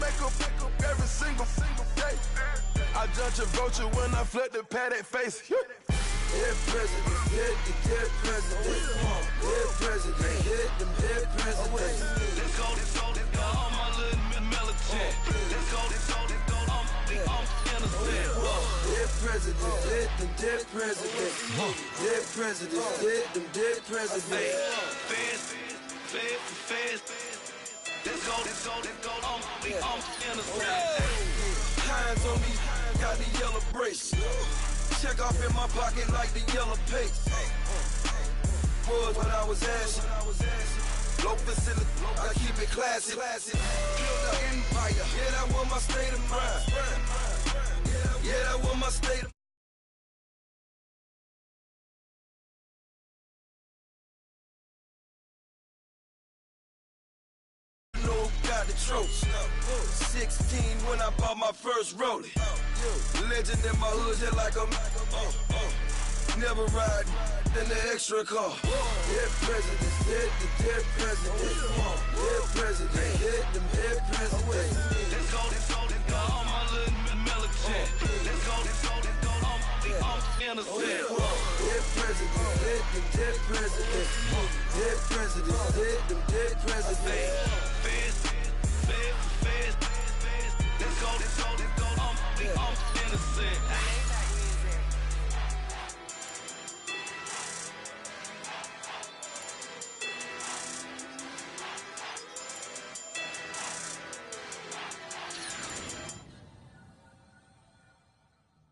make up every single day. I judge a vulture when I flip the paddock face. Dead president, hit the dead president. Dead president, hit them dead presidents. Let's go, all my little militant. Let's go, I'm innocent. Dead president, hit them dead presidents. Dead president, hit them dead presidents. Fast. Let's go, I'm innocent. Hands on me, got the yellow brace. Check off in my pocket like the yellow paste. Was when I was ashy. Low facility, I keep it classy. Build an empire, yeah, that was my state of mind. Yeah, that was my state of got the trophy. 16 when I bought my first rollie. Legend in my hood, just like a never ride in the extra car. Dead presidents, dead presidents. Dead president, hit them dead presidents. Let's go, all my little militant. Let's go, I'm innocent. Dead presidents, hit them dead presidents. Dead presidents, hit them dead presidents. Fast. Let's go, I'm innocent.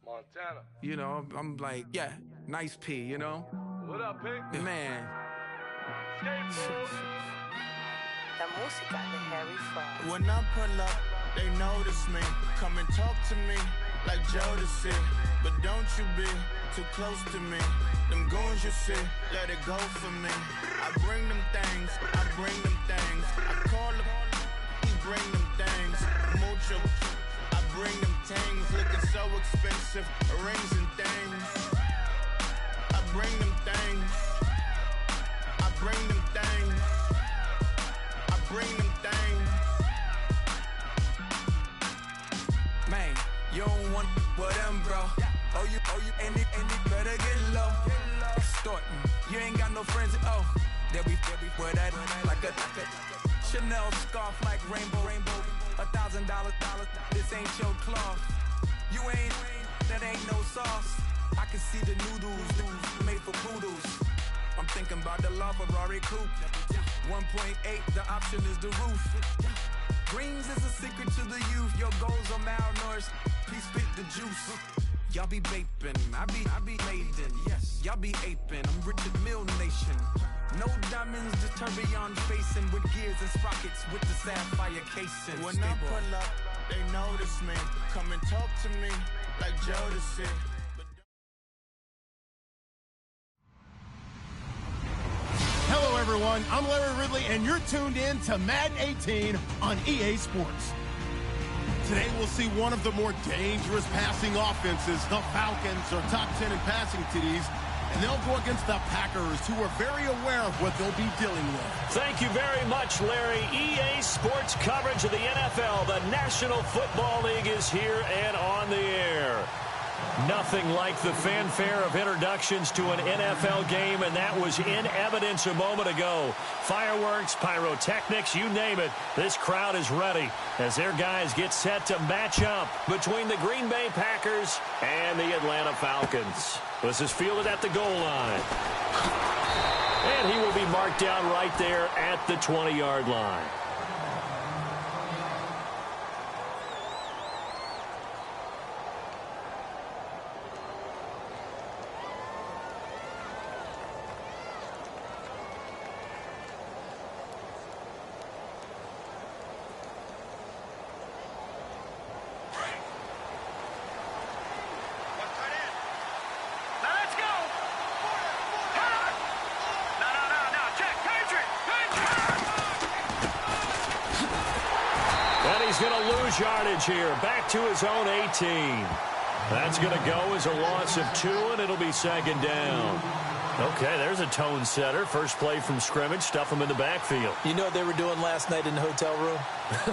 Montana. You know, I'm like, yeah, nice P, you know? What up, Pink? Man. La música de Harry Fraud. When I pull up, they notice me. Come and talk to me like Jodeci. But don't you be too close to me. Them goons you see, let it go for me. I bring them things, I call them, he bring them things. Mucho, I bring them things. Looking so expensive, rings and things. I bring them things. Bring them things. Man, you don't want with them, bro. Oh, you, and it better get low. Extorting, you ain't got no friends. Oh, they'll be with that like a Chanel scarf like rainbow. $1,000, this ain't your cloth. You ain't, that ain't no sauce. I can see the noodles made for poodles. I'm thinking about the La Ferrari coupe. 1.8, the option is the roof. Greens is a secret to the youth. Your goals are malnourished. Please spit the juice. Y'all be vaping, I be laden. Yes, y'all be aping. I'm Richard Mill Nation. No diamonds, just tourbillon facing with gears and sprockets with the sapphire casing. When I pull up, they notice me. Come and talk to me like Jodeci. Hello, everyone. I'm Larry Ridley, and you're tuned in to Madden 18 on EA Sports. Today, we'll see one of the more dangerous passing offenses. The Falcons are top 10 in passing TDs, and they'll go against the Packers, who are very aware of what they'll be dealing with. Thank you very much, Larry. EA Sports coverage of the NFL. The National Football League is here and on the air. Nothing like the fanfare of introductions to an NFL game, and that was in evidence a moment ago. Fireworks, pyrotechnics, you name it. This crowd is ready as their guys get set to match up between the Green Bay Packers and the Atlanta Falcons. This is fielded at the goal line. And he will be marked down right there at the 20-yard line. Going to lose yardage here, back to his own 18. That's going to go as a loss of 2, and it'll be second down. Okay, there's a tone setter. First play from scrimmage, stuff them in the backfield. You know what they were doing last night in the hotel room?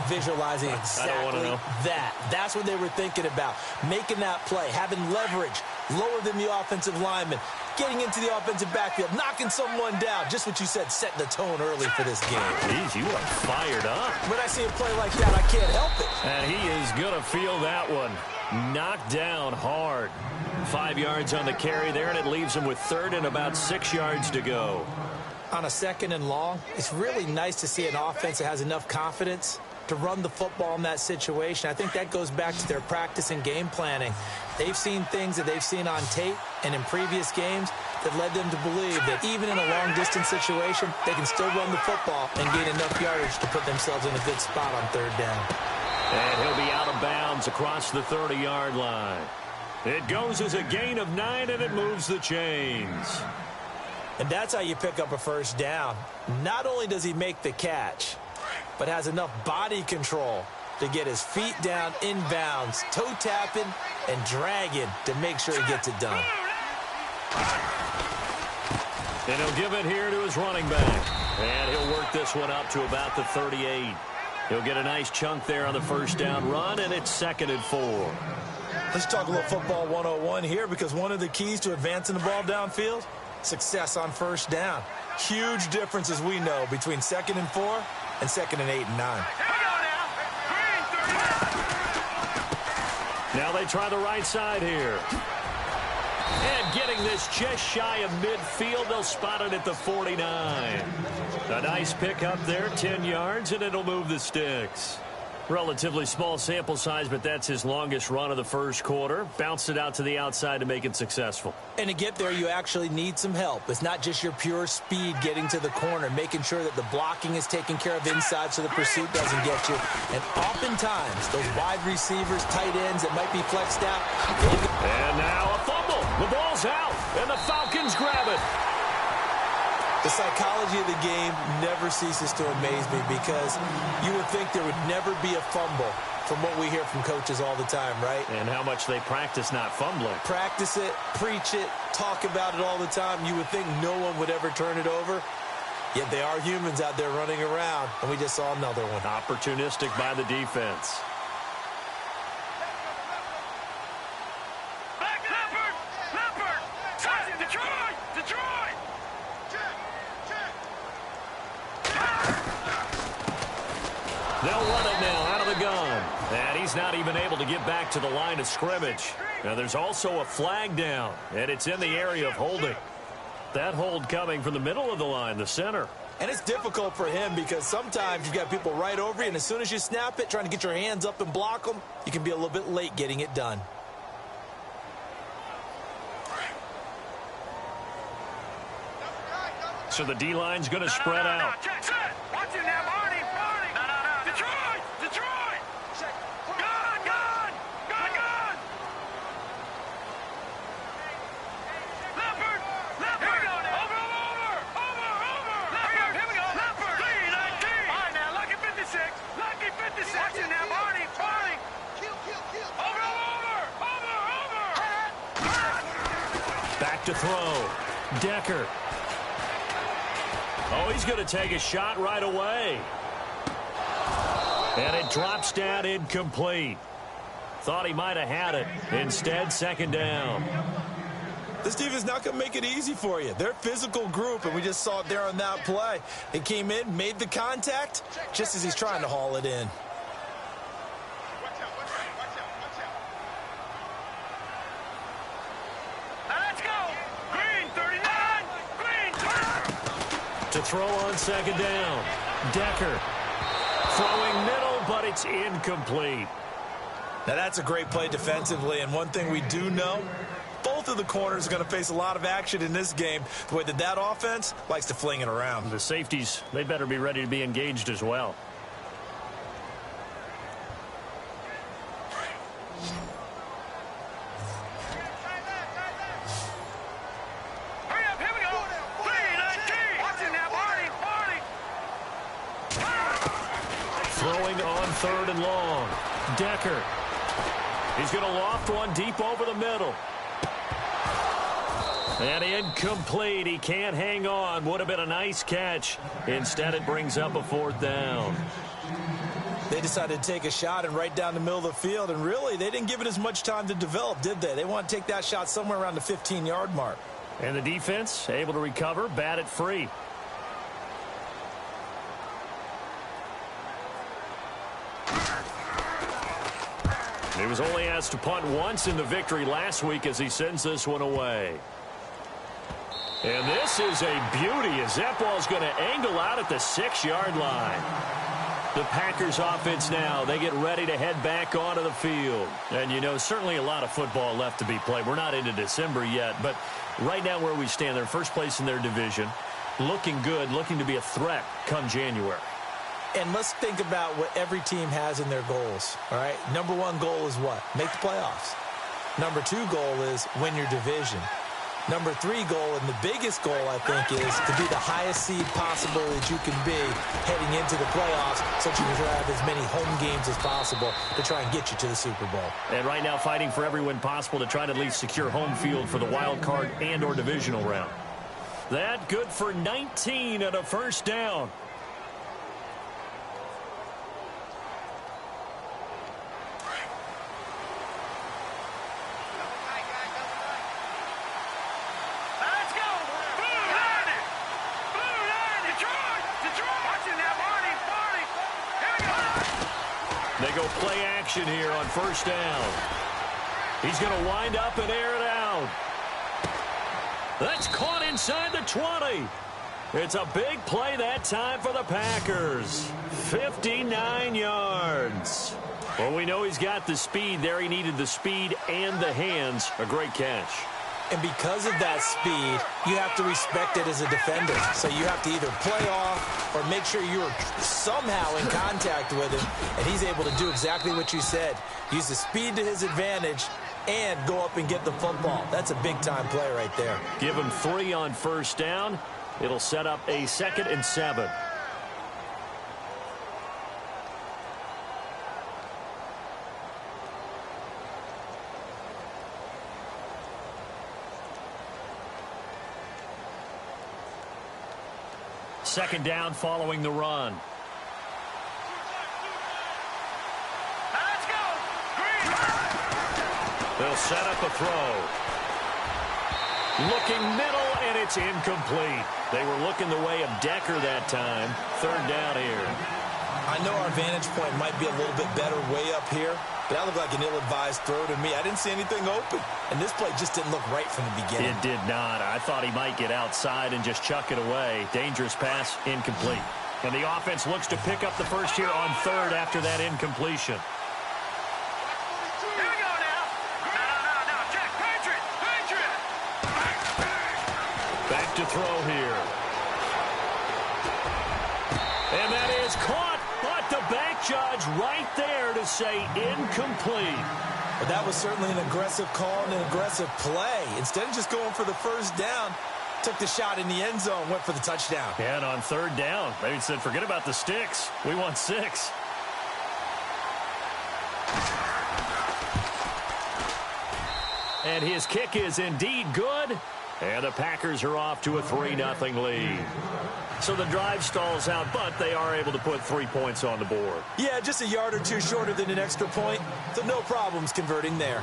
Visualizing exactly that. That's what they were thinking about. Making that play, having leverage, lower than the offensive lineman, getting into the offensive backfield, knocking someone down. Just what you said, setting the tone early for this game. Jeez, you are fired up. When I see a play like that, I can't help it. And he is going to feel that one. Knocked down hard. 5 yards on the carry there, and it leaves him with third and about 6 yards to go. On a second and long, it's really nice to see an offense that has enough confidence to run the football in that situation. I think that goes back to their practice and game planning. They've seen things that they've seen on tape and in previous games that led them to believe that even in a long-distance situation, they can still run the football and gain enough yardage to put themselves in a good spot on third down. And he'll be out of bounds across the 30-yard line. It goes as a gain of 9, and it moves the chains. And that's how you pick up a first down. Not only does he make the catch, but has enough body control to get his feet down inbounds, toe tapping and dragging to make sure he gets it done. And he'll give it here to his running back. And he'll work this one up to about the 38. He'll get a nice chunk there on the first down run, and it's 2nd and 4. Let's talk a little football 101 here, because one of the keys to advancing the ball downfield, success on first down. Huge difference, as we know, between 2nd and 4 and 2nd and 8 and 9. Now they try the right side here. And getting this just shy of midfield, they'll spot it at the 49. A nice pickup there, 10 yards, and it'll move the sticks. Relatively small sample size, but that's his longest run of the first quarter. Bounced it out to the outside to make it successful. And to get there, you actually need some help. It's not just your pure speed getting to the corner, making sure that the blocking is taken care of inside so the pursuit doesn't get you. And oftentimes, those wide receivers, tight ends that might be flexed out. And now a fumble. The ball's out, and the Falcons grab it. The psychology of the game never ceases to amaze me, because you would think there would never be a fumble from what we hear from coaches all the time, right? And how much they practice not fumbling. Practice it, preach it, talk about it all the time. You would think no one would ever turn it over. Yet they are humans out there running around, and we just saw another one. Opportunistic by the defense. They'll run it now out of the gun. And he's not even able to get back to the line of scrimmage. Now there's also a flag down, and it's in the area of holding. That hold coming from the middle of the line, the center. And it's difficult for him, because sometimes you've got people right over you, and as soon as you snap it, trying to get your hands up and block them, you can be a little bit late getting it done. So the D-line's going to spread out. Watch it now, Marty. Detroit! Gun! Leopard! Over! Leopard, here we go. Leopard! 3-19. All right, now, lucky 56. Watch it now, Marty. Kill. Over. Back to throw. Decker. Oh, he's going to take a shot right away. And it drops down incomplete. Thought he might have had it. Instead, 2nd down. This defense is not going to make it easy for you. They're a physical group, and we just saw it there on that play. It came in, made the contact, just as he's trying to haul it in. Let's go. Green, 39. To throw on 2nd down. Decker. Throwing middle, but it's incomplete. Now, that's a great play defensively, and one thing we do know, both of the corners are going to face a lot of action in this game, the way that offense likes to fling it around. The safeties, they better be ready to be engaged as well. Hurry up, here we go. 3-19. Watch it now, Marty. Throwing on 3rd and long. Decker. He's going to loft one deep over the middle. And incomplete. He can't hang on. Would have been a nice catch. Instead, it brings up a 4th down. They decided to take a shot and right down the middle of the field, and really, they didn't give it as much time to develop, did they? They want to take that shot somewhere around the 15-yard mark. And the defense able to recover, bat it free. He was only asked to punt once in the victory last week as he sends this one away. And this is a beauty as that ball's going to angle out at the 6-yard line. The Packers offense now, they get ready to head back onto the field. And, you know, certainly a lot of football left to be played. We're not into December yet, but right now where we stand, they're first place in their division, looking good, looking to be a threat come January. And let's think about what every team has in their goals, all right? Number 1 goal is what? Make the playoffs. Number 2 goal is win your division. Number 3 goal, and the biggest goal, I think, is to be the highest seed possible that you can be heading into the playoffs so that you can have as many home games as possible to try and get you to the Super Bowl. And right now fighting for every win possible to try to at least secure home field for the wild card and or divisional round. That good for 19 and a 1st down. They go play action here on 1st down. He's going to wind up and air it out. That's caught inside the 20. It's a big play that time for the Packers. 59 yards. Well, we know he's got the speed there. He needed the speed and the hands. A great catch. And because of that speed, you have to respect it as a defender. So you have to either play off or make sure you're somehow in contact with him. And he's able to do exactly what you said. Use the speed to his advantage and go up and get the football. That's a big-time play right there. Give him 3 on 1st down. It'll set up a 2nd and 7. Second down following the run. Let's go. They'll set up a throw. Looking middle, and it's incomplete. They were looking the way of Decker that time. 3rd down here. I know our vantage point might be a little bit better way up here, but that looked like an ill-advised throw to me. I didn't see anything open, and this play just didn't look right from the beginning. It did not. I thought he might get outside and just chuck it away. Dangerous pass, incomplete. And the offense looks to pick up the first here on 3rd after that incompletion. Here we go now. No. Check. Patriot. Back to throw here. And that is caught. But the back judge right there to say incomplete. But that was certainly an aggressive call and an aggressive play. Instead of just going for the 1st down, took the shot in the end zone, went for the touchdown. And on 3rd down, they said, forget about the sticks. We want 6. And his kick is indeed good. And the Packers are off to a 3-0 lead. So the drive stalls out, but they are able to put 3 points on the board. Yeah, just a yard or two shorter than an extra point, so no problems converting there.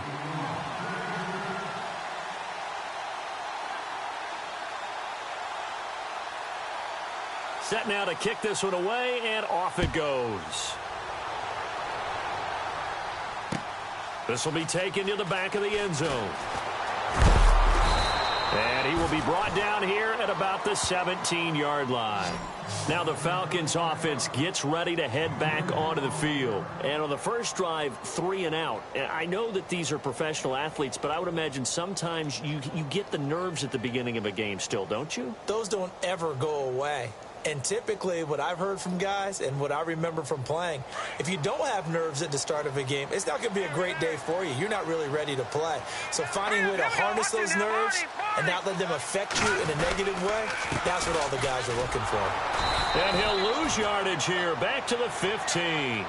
Set now to kick this one away, and off it goes. This will be taken to the back of the end zone. And he will be brought down here at about the 17-yard line. Now the Falcons offense gets ready to head back onto the field. And on the first drive, 3 and out. And I know that these are professional athletes, but I would imagine sometimes you get the nerves at the beginning of a game still, don't you? Those don't ever go away. And typically what I've heard from guys and what I remember from playing, if you don't have nerves at the start of a game, it's not going to be a great day for you. You're not really ready to play. So finding a way to harness those nerves and not let them affect you in a negative way, that's what all the guys are looking for. And he'll lose yardage here, back to the 15.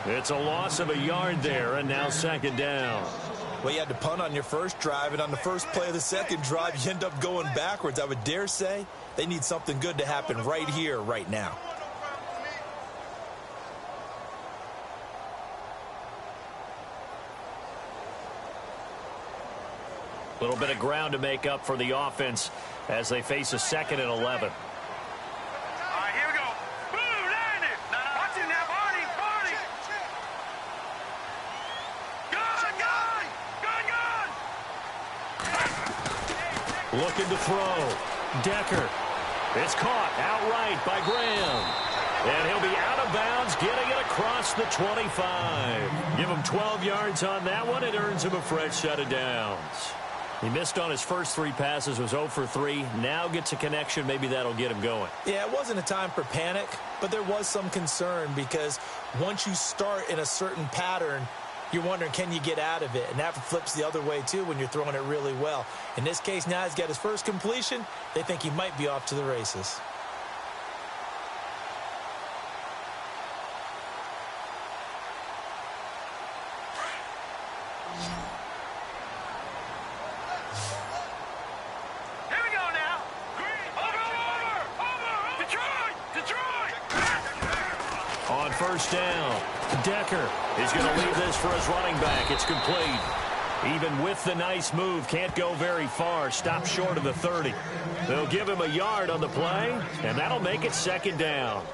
It's a loss of a yard there, and now 2nd down. Well, you had to punt on your first drive, and on the first play of the second drive, you end up going backwards. I would dare say they need something good to happen right here, right now. A little bit of ground to make up for the offense as they face a 2nd and 11. All right, here we go. Boom, land it. Watch it now, Barney. Gun. Looking to throw. Decker. It's caught outright by Graham. And he'll be out of bounds, getting it across the 25. Give him 12 yards on that one. It earns him a fresh set of downs. He missed on his first 3 passes, was 0 for 3. Now gets a connection. Maybe that'll get him going. Yeah, it wasn't a time for panic, but there was some concern because once you start in a certain pattern, you're wondering, can you get out of it? And that flips the other way, too, when you're throwing it really well. In this case, now he's got his first completion. They think he might be off to the races. First down. Decker is going to leave this for his running back. It's complete. Even with the nice move, can't go very far. Stop short of the 30. They'll give him a yard on the play, and that'll make it 2nd down.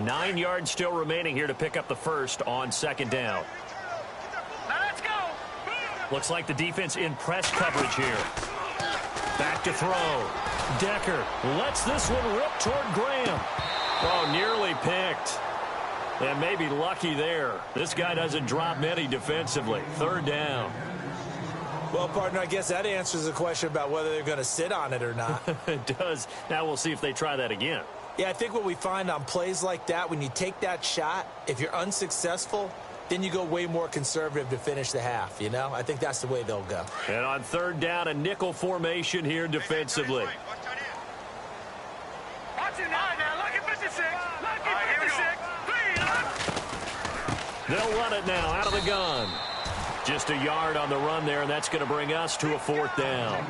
Nine yards still remaining here to pick up the first on 2nd down. Now let's go. Looks like the defense in press coverage here. Back to throw. Decker lets this one rip toward Graham. Oh, nearly picked. And maybe lucky there. This guy doesn't drop many defensively. 3rd down. Well, partner, I guess that answers the question about whether they're going to sit on it or not. It does. Now we'll see if they try that again. Yeah, I think what we find on plays like that, when you take that shot, if you're unsuccessful, then you go way more conservative to finish the half, you know? I think that's the way they'll go. And on 3rd down, a nickel formation here defensively. Watch it now, lucky 56. Lucky 56. They'll run it now out of the gun. Just a yard on the run there, and that's going to bring us to a 4th down.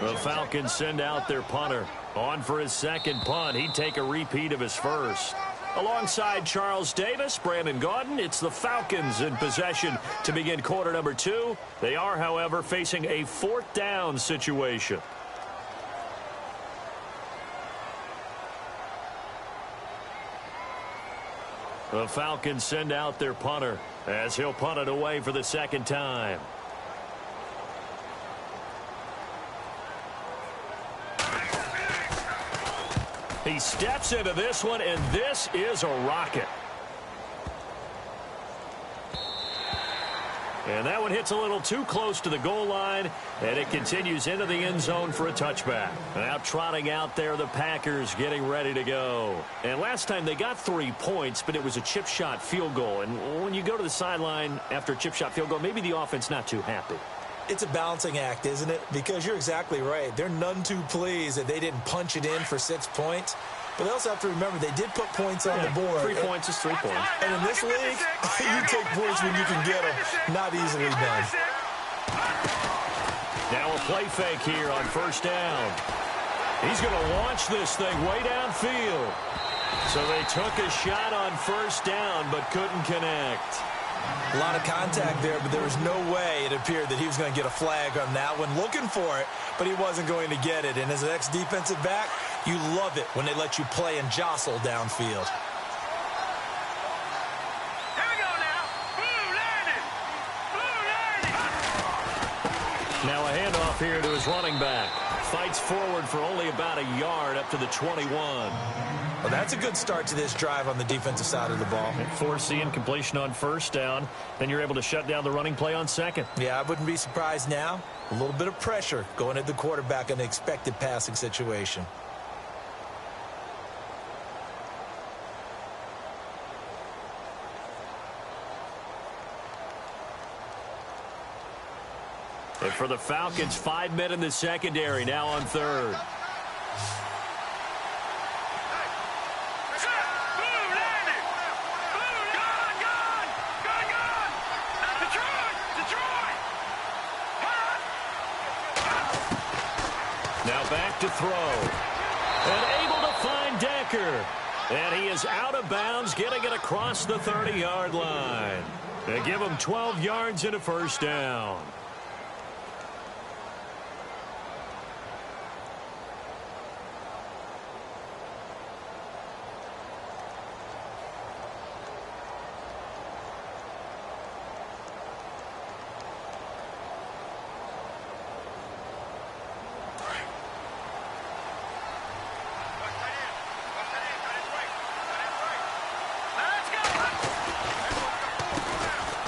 The Falcons send out their punter. On for his 2nd punt. He'd take a repeat of his first. Alongside Charles Davis, Brandon Gaudin, it's the Falcons in possession to begin quarter number 2. They are, however, facing a 4th down situation. The Falcons send out their punter as he'll punt it away for the 2nd time. He steps into this one, and this is a rocket. And that one hits a little too close to the goal line, and it continues into the end zone for a touchback. Now trotting out there, the Packers getting ready to go. And last time they got 3 points, but it was a chip shot field goal. And when you go to the sideline after a chip shot field goal, maybe the offense not too happy. It's a balancing act, isn't it? Because you're exactly right. They're none too pleased that they didn't punch it in for 6 points. But they also have to remember they did put points on the board. 3 points is 3 points. And in this league, you take points when you can get them. Not easily done. Now a play fake here on 1st down. He's going to launch this thing way downfield. So they took a shot on 1st down but couldn't connect. A lot of contact there, but there was no way it appeared that he was going to get a flag on that one. Looking for it, but he wasn't going to get it. And as an ex-defensive back, you love it when they let you play and jostle downfield. Here we go now. Blue landed. Blue landed. Now a handoff here to his running back. Fights forward for only about a yard up to the 21. Well, that's a good start to this drive on the defensive side of the ball. Forcing completion on 1st down. Then you're able to shut down the running play on 2nd. Yeah, I wouldn't be surprised now. A little bit of pressure going at the quarterback in an expected passing situation. And for the Falcons, 5 men in the secondary, now on third. Now back to throw. And able to find Decker. And he is out of bounds, getting it across the 30-yard line. They give him 12 yards and a first down.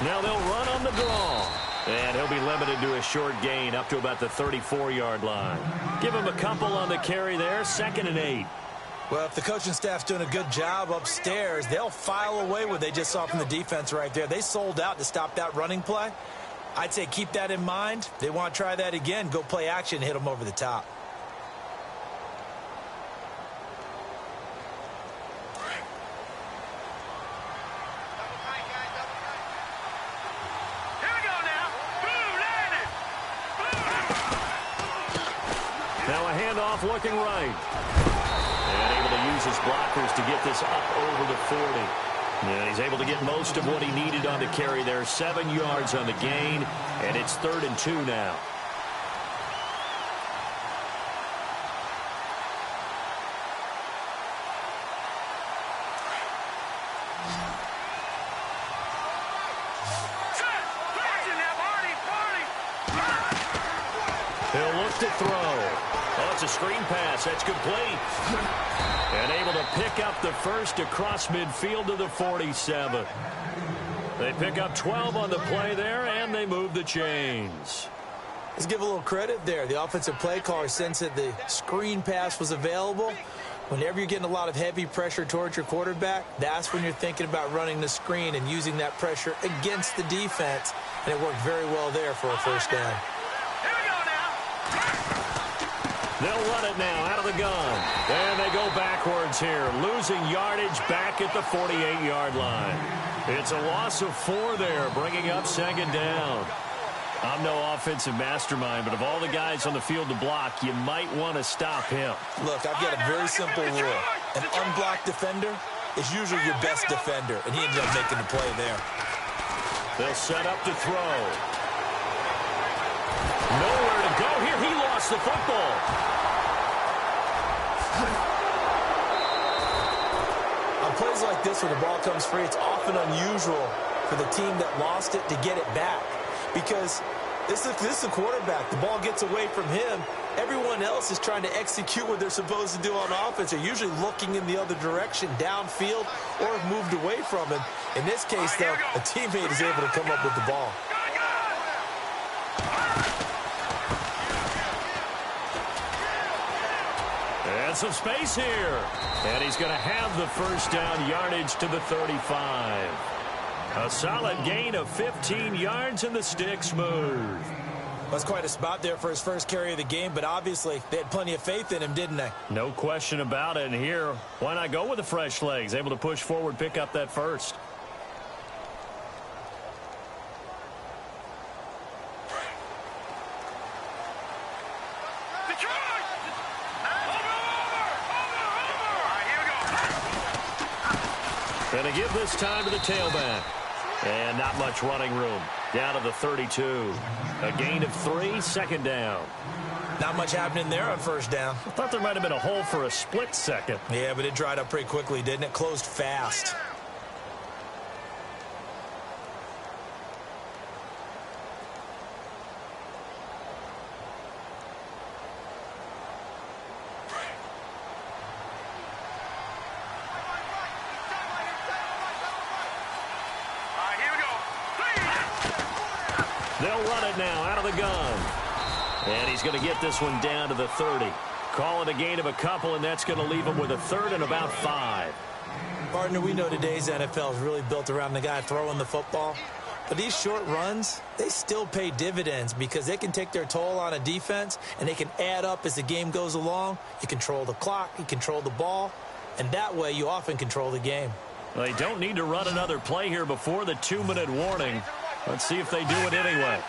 Now they'll run on the draw. And he'll be limited to a short gain up to about the 34-yard line. Give him a couple on the carry there, 2nd and 8. Well, if the coaching staff's doing a good job upstairs, they'll file away what they just saw from the defense right there. They sold out to stop that running play. I'd say keep that in mind. They want to try that again. Go play action, hit them over the top. Now a handoff looking right. And able to use his blockers to get this up over the 40. And he's able to get most of what he needed on the carry there. 7 yards on the gain. And it's 3rd and 2 now. He'll look to throw. Oh, it's a screen pass. That's complete. And able to pick up the first across midfield to the 47. They pick up 12 on the play there, and they move the chains. Let's give a little credit there. The offensive play caller sensed that the screen pass was available. Whenever you're getting a lot of heavy pressure towards your quarterback, that's when you're thinking about running the screen and using that pressure against the defense. And it worked very well there for a first down. They'll run it now out of the gun. And they go backwards here, losing yardage back at the 48-yard line. It's a loss of 4 there, bringing up 2nd down. I'm no offensive mastermind, but of all the guys on the field to block, you might want to stop him. Look, I've got a very simple rule. An unblocked defender is usually your best defender, and he ended up making the play there. They'll set up to throw. Nowhere to go here. He lost the football. On plays like this where the ball comes free, it's often unusual for the team that lost it to get it back. Because this is the quarterback. The ball gets away from him. Everyone else is trying to execute what they're supposed to do on offense. They're usually looking in the other direction, downfield, or have moved away from him. In this case, though, a teammate is able to come up with the ball. And some space here. And he's going to have the first down yardage to the 35. A solid gain of 15 yards, and the sticks move. That's quite a spot there for his first carry of the game, but obviously they had plenty of faith in him, didn't they? No question about it. And here, why not go with the fresh legs? Able to push forward, pick up that first. Going to give this time to the tailback. And not much running room. Down to the 32. A gain of 3, 2nd down. Not much happening there on first down. I thought there might have been a hole for a split second. Yeah, but it dried up pretty quickly, didn't it? Closed fast. They'll run it now out of the gun. And he's going to get this one down to the 30. Call it a gain of a couple, and that's going to leave him with a 3rd and about 5. Partner, we know today's NFL is really built around the guy throwing the football. But these short runs, they still pay dividends because they can take their toll on a defense, and they can add up as the game goes along. You control the clock, you control the ball, and that way you often control the game. Well, they don't need to run another play here before the 2-minute warning. Let's see if they do it anyway.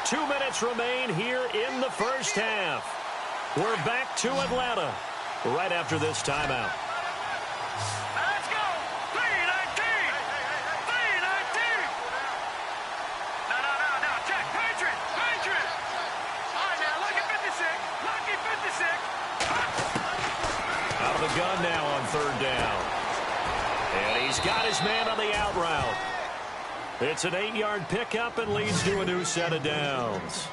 2 minutes remain here in the first half. We're back to Atlanta right after this timeout. Let's go. 3-19. 3-19. No. Check. Patriots. All right, now, lucky 56. Lucky 56. Out of the gun now on third down. And he's got his man on the out route. It's an 8-yard pickup and leads to a new set of downs.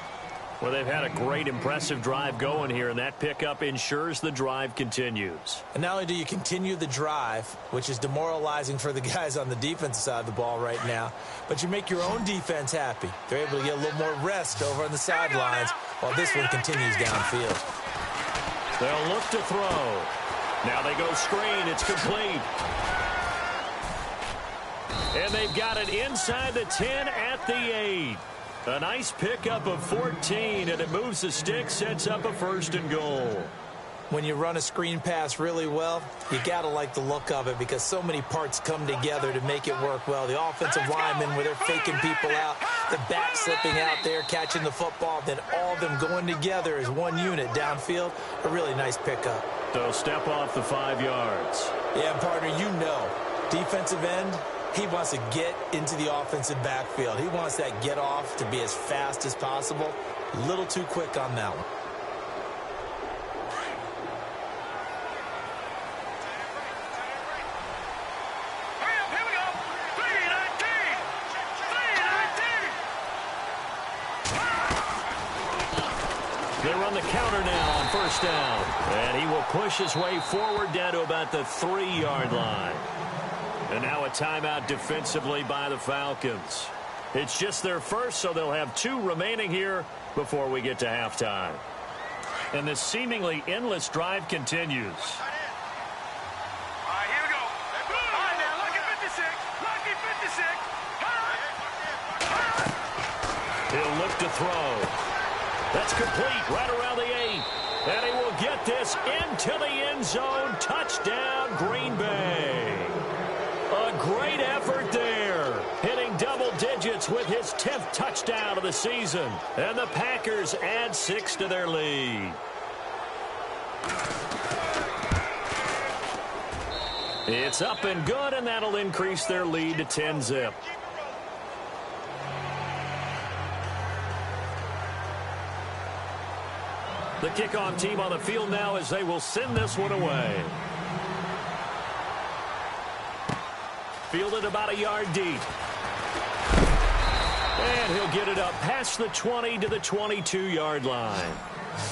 Well, they've had a great, impressive drive going here, and that pickup ensures the drive continues. And not only do you continue the drive, which is demoralizing for the guys on the defensive side of the ball right now, but you make your own defense happy. They're able to get a little more rest over on the sidelines while this one continues downfield. They'll look to throw. Now they go screen. It's complete. And they've got it inside the 10 at the 8. A nice pickup of 14, and it moves the stick, sets up a 1st and goal. When you run a screen pass really well, you got to like the look of it because so many parts come together to make it work well. The offensive linemen, where they're faking people out, the back slipping out there, catching the football, then all of them going together as one unit downfield. A really nice pickup. They'll step off the 5 yards. Yeah, partner, you know, defensive end, he wants to get into the offensive backfield. He wants that get off to be as fast as possible. A little too quick on that one. Hurry up, here we go. 3-19. They run the counter now on 1st down. And he will push his way forward down to about the 3-yard line. And now a timeout defensively by the Falcons. It's just their first, so they'll have 2 remaining here before we get to halftime. And this seemingly endless drive continues. All right, here we go. All right, now, lucky 56. Lucky 56. He'll look to throw. That's complete right around the 8. And he will get this into the end zone. Touchdown, Green Bay. A great effort there, hitting double digits with his 10th touchdown of the season. And the Packers add 6 to their lead. It's up and good, and that'll increase their lead to 10-zip. The kickoff team on the field now as they will send this one away. Fielded about a yard deep. And he'll get it up past the 20 to the 22-yard line.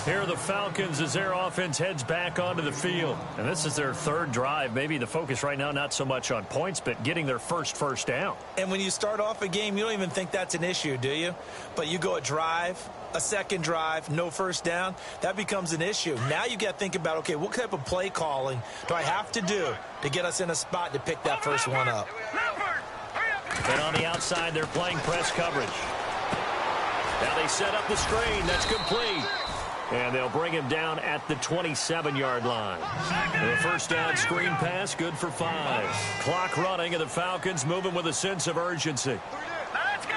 Here are the Falcons as their offense heads back onto the field. And this is their 3rd drive. Maybe the focus right now not so much on points, but getting their first down. And when you start off a game, you don't even think that's an issue, do you? But you go a drive, a 2nd drive, no 1st down, that becomes an issue. Now you got to think about, okay, what type of play calling do I have to do to get us in a spot to pick that first one up? And on the outside, they're playing press coverage. Now they set up the screen. That's complete. And they'll bring him down at the 27-yard line. The 1st down screen pass, good for 5. Clock running, and the Falcons moving with a sense of urgency. Let's go.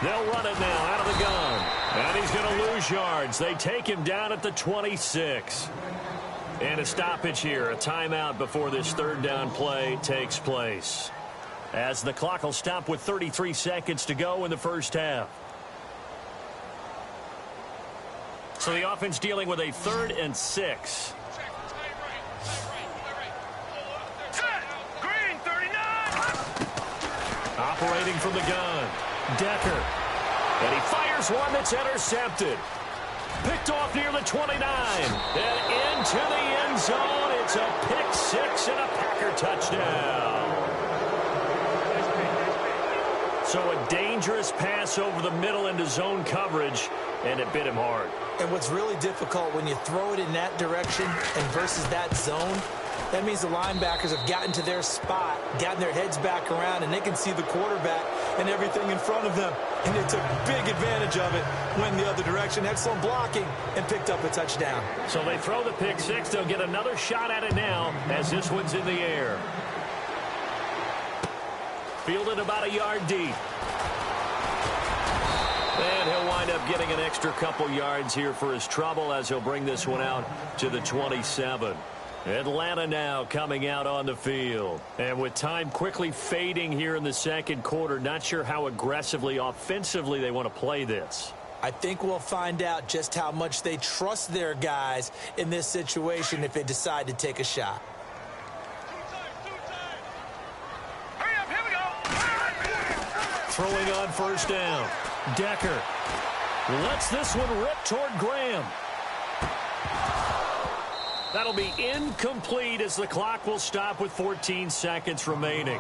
They'll run it now out of the gun. And he's going to lose yards. They take him down at the 26. And a stoppage here, a timeout before this 3rd down play takes place. As the clock will stop with 33 seconds to go in the first half. So the offense dealing with a 3rd and 6. Green 39. Operating from the gun. Decker. And he fires one that's intercepted. Picked off near the 29. And into the end zone. It's a pick 6 and a Packer touchdown. So a dangerous pass over the middle into zone coverage, and it bit him hard. And what's really difficult when you throw it in that direction and versus that zone, that means the linebackers have gotten to their spot, gotten their heads back around, and they can see the quarterback and everything in front of them. And they took big advantage of it, went the other direction, excellent blocking, and picked up a touchdown. So they throw the pick six. They'll get another shot at it now as this one's in the air. Fielded about a yard deep. And he'll wind up getting an extra couple yards here for his trouble as he'll bring this one out to the 27. Atlanta now coming out on the field. And with time quickly fading here in the second quarter, not sure how aggressively, offensively they want to play this. I think we'll find out just how much they trust their guys in this situation if they decide to take a shot. Throwing on first down. Decker lets this one rip toward Graham. That'll be incomplete as the clock will stop with 14 seconds remaining.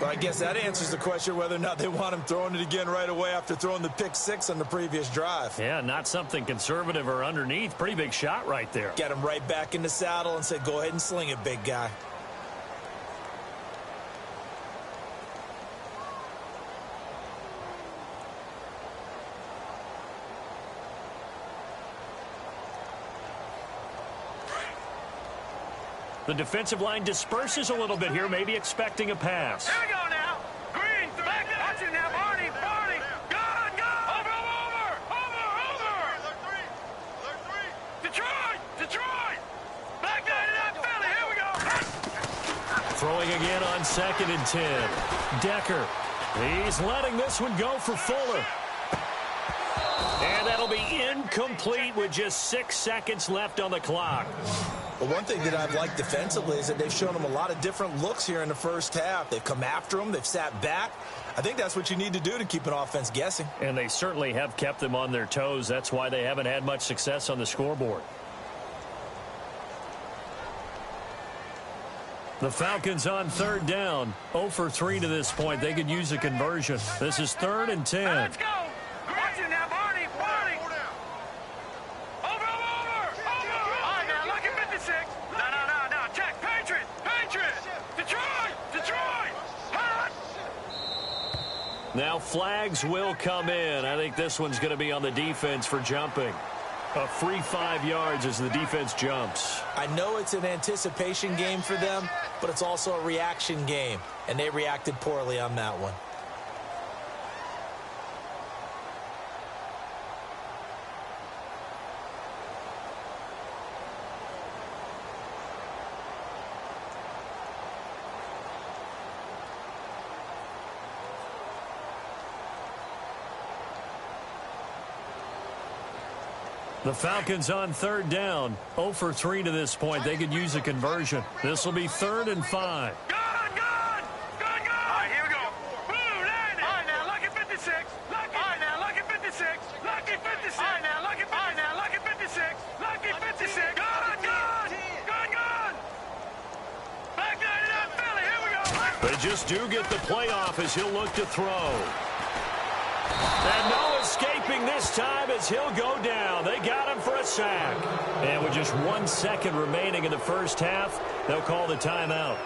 Well, I guess that answers the question whether or not they want him throwing it again right away after throwing the pick six on the previous drive. Yeah, not something conservative or underneath. Pretty big shot right there. Get him right back in the saddle and said, go ahead and sling it, big guy. The defensive line disperses a little bit here, maybe expecting a pass. Here we go now. Green, back there. Watch it now, Barney. Gun. Over. Detroit. Back there to that Philly. Here we go. Throwing again on 2nd and 10. Decker. He's letting this one go for Fuller. And that'll be incomplete with just 6 seconds left on the clock. Well, one thing that I've liked defensively is that they've shown them a lot of different looks here in the first half. They've come after them. They've sat back. I think that's what you need to do to keep an offense guessing. And they certainly have kept them on their toes. That's why they haven't had much success on the scoreboard. The Falcons on 3rd down. 0 for 3 to this point. They could use a conversion. This is 3rd and 10. Let's go. Watch it now, Barney. Over. All right, now, look at 56. No. Check. Patriots. Detroit. Hot. Now flags will come in. I think this one's going to be on the defense for jumping. A free 5 yards as the defense jumps. I know it's an anticipation game for them, but it's also a reaction game, and they reacted poorly on that one. The Falcons on 3rd down. 0 for 3 to this point. They could use a conversion. This will be 3rd and 5. Gun. All right, here we go. Blue, landing. All right, now, look at 56. All right, now, look at 56. Lucky 56. All right, now, look at 56. Lucky 56. Gun. Back there to that Philly. Here we go. They just do get the playoff as he'll look to throw. And no escaping this time as he'll go down. They got him for a sack. And with just 1 second remaining in the first half, they'll call the timeout.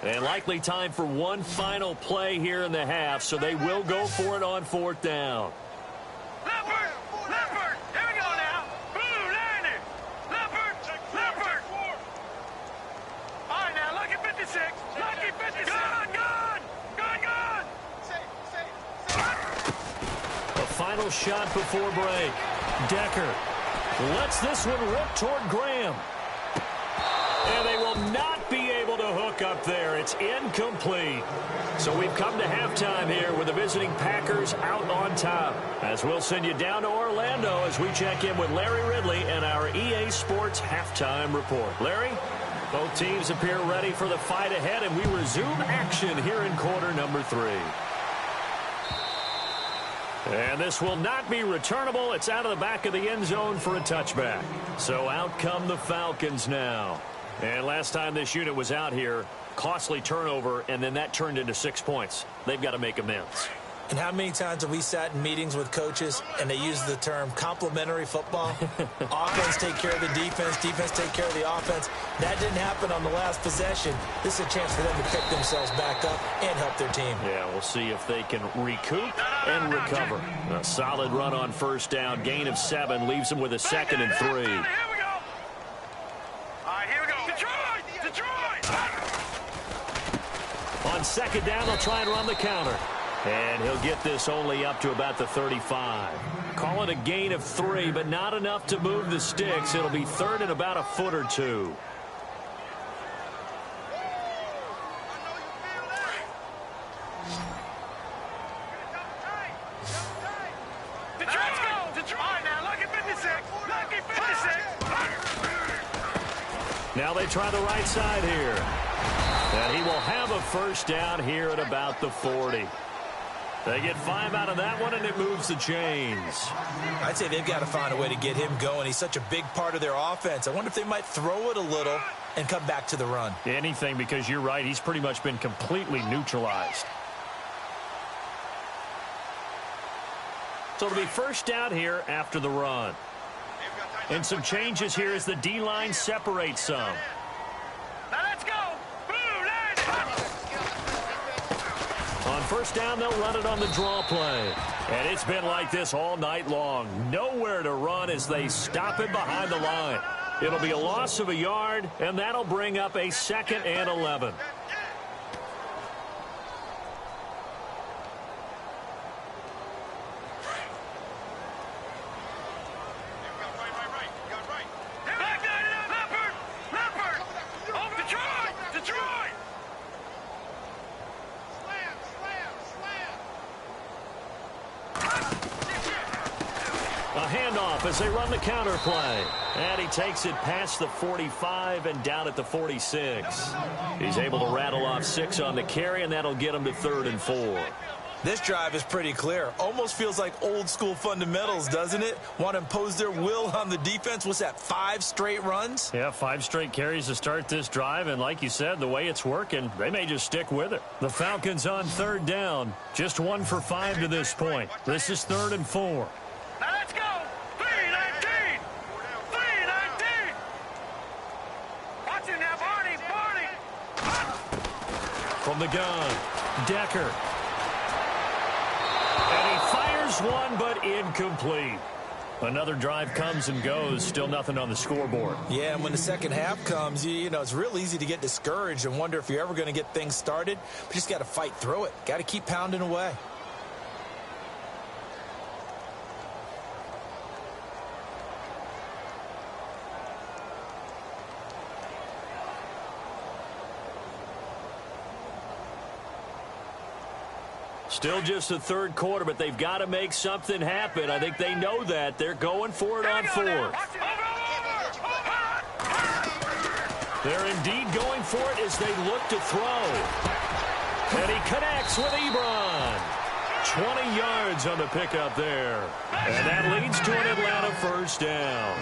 And likely time for one final play here in the half, so they will go for it on 4th down. Leopard, here we go now. Blue, landing. Leopard. All right, now, look at 56. Lucky 56. Gun. A final shot before break. Decker lets this one rip toward Graham. And they will not be able to hook look up there. It's incomplete. So we've come to halftime here with the visiting Packers out on top. As we'll send you down to Orlando as we check in with Larry Ridley and our EA Sports halftime report. Larry? Both teams appear ready for the fight ahead, and we resume action here in quarter number 3. And this will not be returnable. It's out of the back of the end zone for a touchback. So out come the Falcons now. And last time this unit was out here, costly turnover, and then that turned into 6 points. They've got to make amends. And how many times have we sat in meetings with coaches and they use the term complementary football? Offense take care of the defense, defense take care of the offense. That didn't happen on the last possession. This is a chance for them to pick themselves back up and help their team. Yeah, we'll see if they can recoup and recover. A solid run on first down. Gain of 7 leaves them with a 2nd and 3. Here we go. All right, here we go. Detroit! On 2nd down, they'll try and run the counter. And he'll get this only up to about the 35. Call it a gain of 3, but not enough to move the sticks. It'll be 3rd and about a foot or 2. Detroit now, lucky 56. Lucky 56. Now they try the right side here. And he will have a first down here at about the 40. They get 5 out of that one, and it moves the chains. I'd say they've got to find a way to get him going. He's such a big part of their offense. I wonder if they might throw it a little and come back to the run. Anything, because you're right. He's pretty much been completely neutralized. So it'll be first down here after the run. And some changes here as the D-line separates some. Now let's go. On first down, they'll run it on the draw play. And it's been like this all night long. Nowhere to run as they stop it behind the line. It'll be a loss of a yard, and that'll bring up a 2nd and 11. As they run the counter play. And he takes it past the 45 and down at the 46. He's able to rattle off 6 on the carry, and that'll get him to 3rd and 4. This drive is pretty clear. Almost feels like old school fundamentals, doesn't it? Want to impose their will on the defense. What's that, 5 straight runs? Yeah, 5 straight carries to start this drive. And like you said, the way it's working, they may just stick with it. The Falcons on 3rd down. Just 1 for 5 to this point. This is 3rd and 4. Now let's go. 3-19. 3-19. Watch it now, Barney. From the gun, Decker. And he fires one, but incomplete. Another drive comes and goes. Still nothing on the scoreboard. Yeah, and when the second half comes, you know, it's real easy to get discouraged and wonder if you're ever going to get things started. But you just got to fight through it. Got to keep pounding away. Still just the 3rd quarter, but they've got to make something happen. I think they know that. They're going for it on 4th. They're indeed going for it as they look to throw. And he connects with Ebron. 20 yards on the pickup there. And that leads to an Atlanta first down.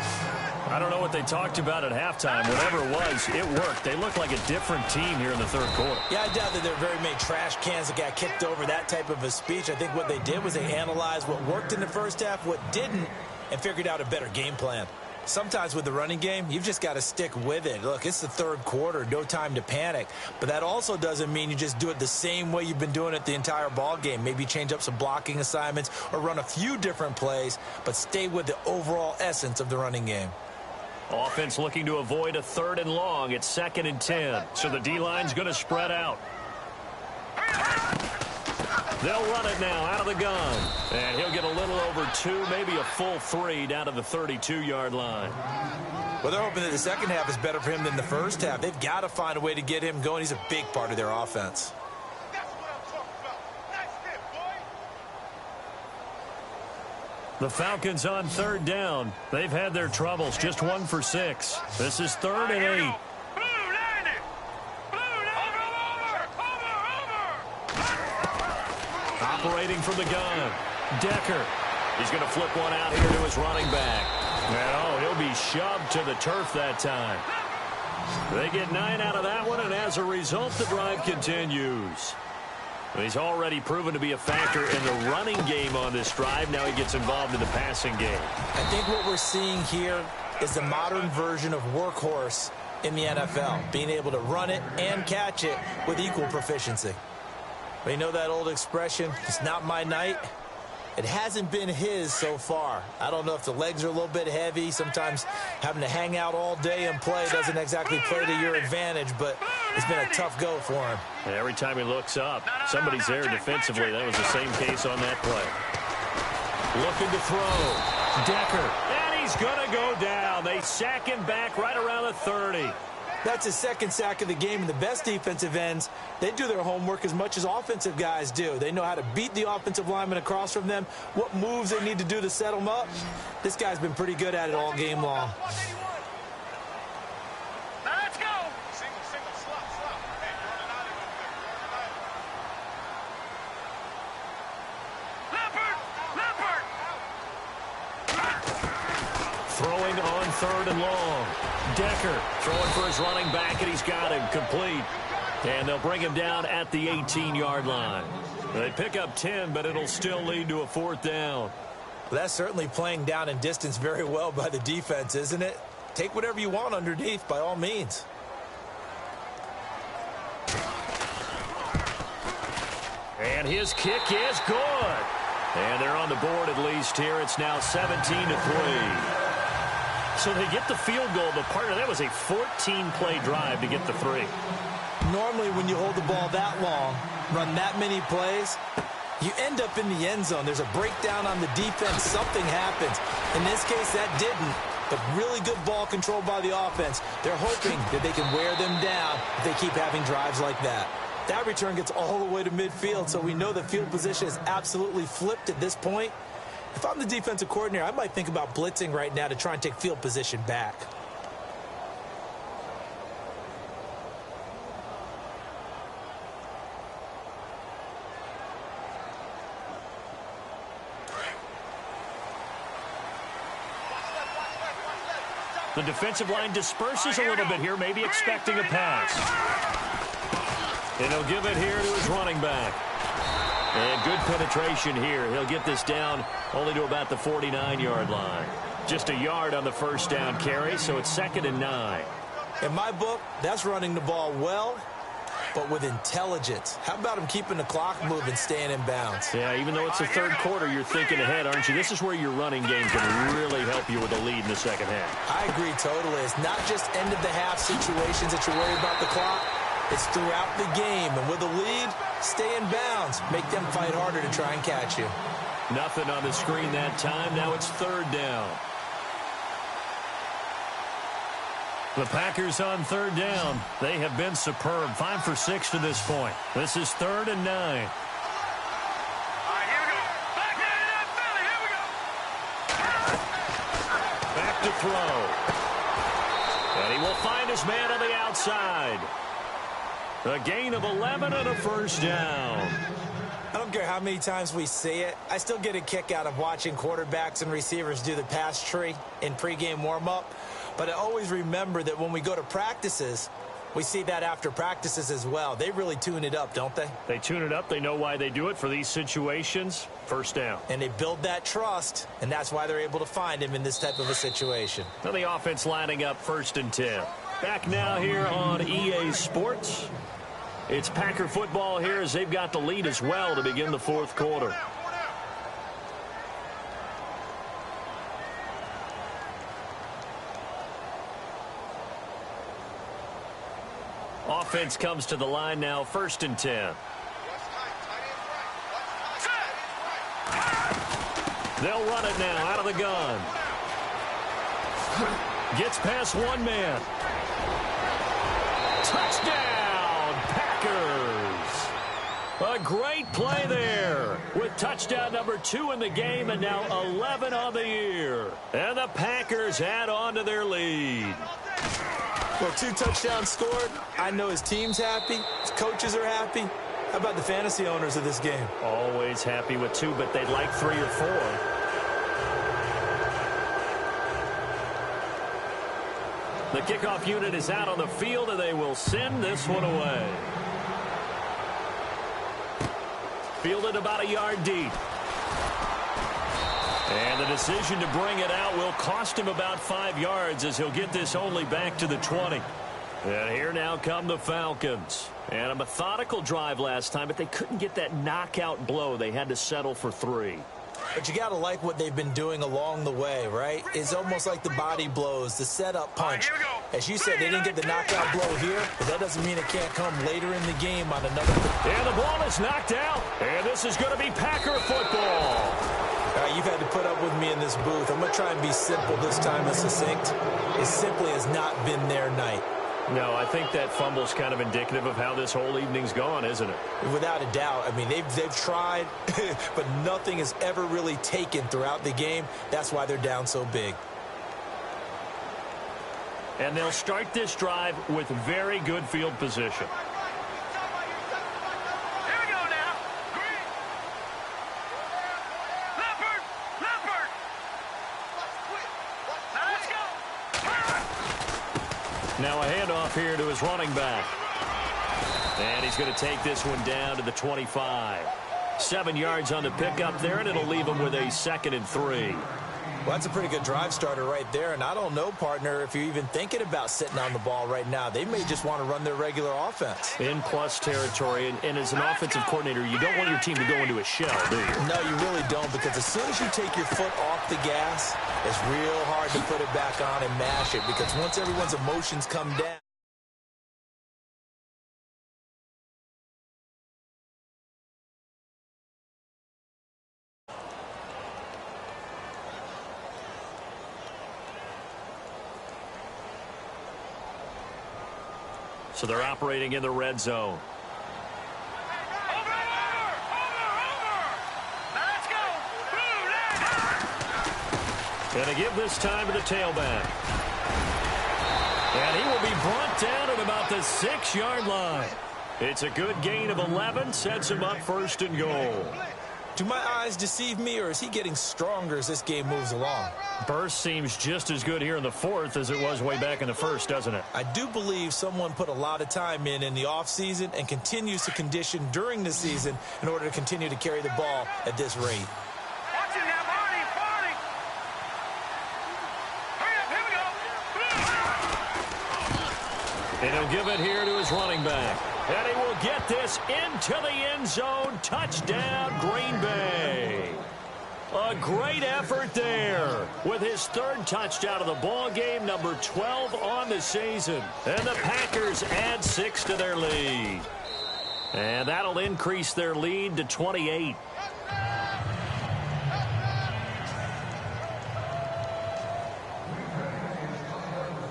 I don't know what they talked about at halftime. Whatever it was, it worked. They look like a different team here in the 3rd quarter. Yeah, I doubt that there are very many trash cans that got kicked over, that type of a speech. I think what they did was they analyzed what worked in the first half, what didn't, and figured out a better game plan. Sometimes with the running game, you've just got to stick with it. Look, it's the 3rd quarter, no time to panic. But that also doesn't mean you just do it the same way you've been doing it the entire ball game. Maybe change up some blocking assignments or run a few different plays, but stay with the overall essence of the running game. Offense looking to avoid a 3rd and long. It's 2nd and 10. So the D-line's going to spread out. They'll run it now out of the gun. And he'll get a little over 2, maybe a full 3 down to the 32-yard line. Well, they're hoping that the second half is better for him than the first half. They've got to find a way to get him going. He's a big part of their offense. The Falcons on third down. They've had their troubles. Just 1 for 6. This is 3rd and 8. Operating from the gun. Decker. He's going to flip one out here to his running back. And, he'll be shoved to the turf that time. They get 9 out of that one, and as a result, the drive continues. He's already proven to be a factor in the running game on this drive. Now he gets involved in the passing game. I think what we're seeing here is the modern version of workhorse in the NFL, being able to run it and catch it with equal proficiency. But you know that old expression, it's not my night? It hasn't been his so far. I don't know if the legs are a little bit heavy. Sometimes having to hang out all day and play doesn't exactly play to your advantage, but it's been a tough go for him. And every time he looks up, somebody's there defensively. That was the same case on that play. Looking to throw. Decker. And he's going to go down. They sack him back right around the 30. That's his second sack of the game, and the best defensive ends, they do their homework as much as offensive guys do. They know how to beat the offensive lineman across from them, what moves they need to do to set them up. This guy's been pretty good at it all game long. Now let's go. Throwing on 3rd and long. Decker throwing for his running back, and he's got him complete. And they'll bring him down at the 18-yard line. They pick up 10, but it'll still lead to a 4th down. Well, that's certainly playing down in distance very well by the defense, isn't it? Take whatever you want underneath, by all means. And his kick is good. And they're on the board at least here. It's now 17-3. So they get the field goal, but part of that was a 14-play drive to get the 3. Normally when you hold the ball that long, run that many plays, you end up in the end zone. There's a breakdown on the defense. Something happens. In this case, that didn't. But really good ball control by the offense. They're hoping that they can wear them down if they keep having drives like that. That return gets all the way to midfield, so we know the field position is absolutely flipped at this point. If I'm the defensive coordinator, I might think about blitzing right now to try and take field position back. The defensive line disperses a little bit here, maybe expecting a pass. And he'll give it here to his running back. And good penetration here. He'll get this down only to about the 49-yard line. Just a yard on the first down carry, so it's 2nd and 9. In my book, that's running the ball well, but with intelligence. How about him keeping the clock moving, staying in bounds? Yeah, even though it's the 3rd quarter, you're thinking ahead, aren't you? This is where your running game can really help you with a lead in the second half. I agree totally. It's not just end-of-the-half situations that you're worried about the clock. It's throughout the game. And with a lead, stay in bounds. Make them fight harder to try and catch you. Nothing on the screen that time. Now it's 3rd down. The Packers on 3rd down. They have been superb. 5 for 6 to this point. This is 3rd and 9. All right, here we go. Back to that Philly. Here we go. Back to throw. And he will find his man on the outside. A gain of 11 and a 1st down. I don't care how many times we see it. I still get a kick out of watching quarterbacks and receivers do the pass tree in pregame warm-up. But I always remember that when we go to practices, we see that after practices as well. They really tune it up, don't they? They tune it up. They know why they do it for these situations. 1st down. And they build that trust, and that's why they're able to find him in this type of a situation. Now the offense lining up 1st and 10. Back now here on EA Sports. It's Packer football here as they've got the lead as well to begin the 4th quarter. Offense comes to the line now, 1st and 10. They'll run it now out of the gun. Gets past one man. Touchdown, Packers. A great play there with touchdown number 2 in the game and now 11 on the year. And the Packers add on to their lead. Well, 2 touchdowns scored. I know his team's happy. His coaches are happy. How about the fantasy owners of this game? Always happy with 2, but they'd like 3 or 4. The kickoff unit is out on the field, and they will send this one away. Fielded about a yard deep. And the decision to bring it out will cost him about 5 yards as he'll get this only back to the 20. And here now come the Falcons. And a methodical drive last time, but they couldn't get that knockout blow. They had to settle for 3. But you got to like what they've been doing along the way, right? It's almost like the body blows, the setup punch. As you said, they didn't get the knockout blow here, but that doesn't mean it can't come later in the game on another. And the ball is knocked out. And this is going to be Packer football. You've had to put up with me in this booth. I'm going to try and be simple this time and succinct. It simply has not been their night. No, I think that fumble's kind of indicative of how this whole evening's gone, isn't it? Without a doubt. I mean, they've tried, but nothing has ever really taken throughout the game. That's why they're down so big. And they'll start this drive with very good field position. Here we go now. Leopard. Now let's go. Now a handoff here to his running back. And he's going to take this one down to the 25. 7 yards on the pickup there, and it'll leave him with a 2nd and 3. Well, that's a pretty good drive starter right there. And I don't know, partner, if you're even thinking about sitting on the ball right now. They may just want to run their regular offense. In plus territory, and as an offensive coordinator, you don't want your team to go into a shell, do you? No, you really don't, because as soon as you take your foot off the gas, it's real hard to put it back on and mash it, because once everyone's emotions come down. So they're operating in the red zone. Over. Now let's go. Going to give this time to the tailback. And he will be brought down at about the 6-yard line. It's a good gain of 11, sets him up 1st and goal. Do my eyes deceive me, or is he getting stronger as this game moves along? Burst seems just as good here in the 4th as it was way back in the 1st, doesn't it? I do believe someone put a lot of time in the offseason and continues to condition during the season in order to continue to carry the ball at this rate. Watch it now, Barney. Hurry up, here we go. And he'll give it here to his running back. And he will get this into the end zone. Touchdown, Green Bay. A great effort there with his 3rd touchdown of the ball game, number 12 on the season. And the Packers add 6 to their lead. And that'll increase their lead to 28.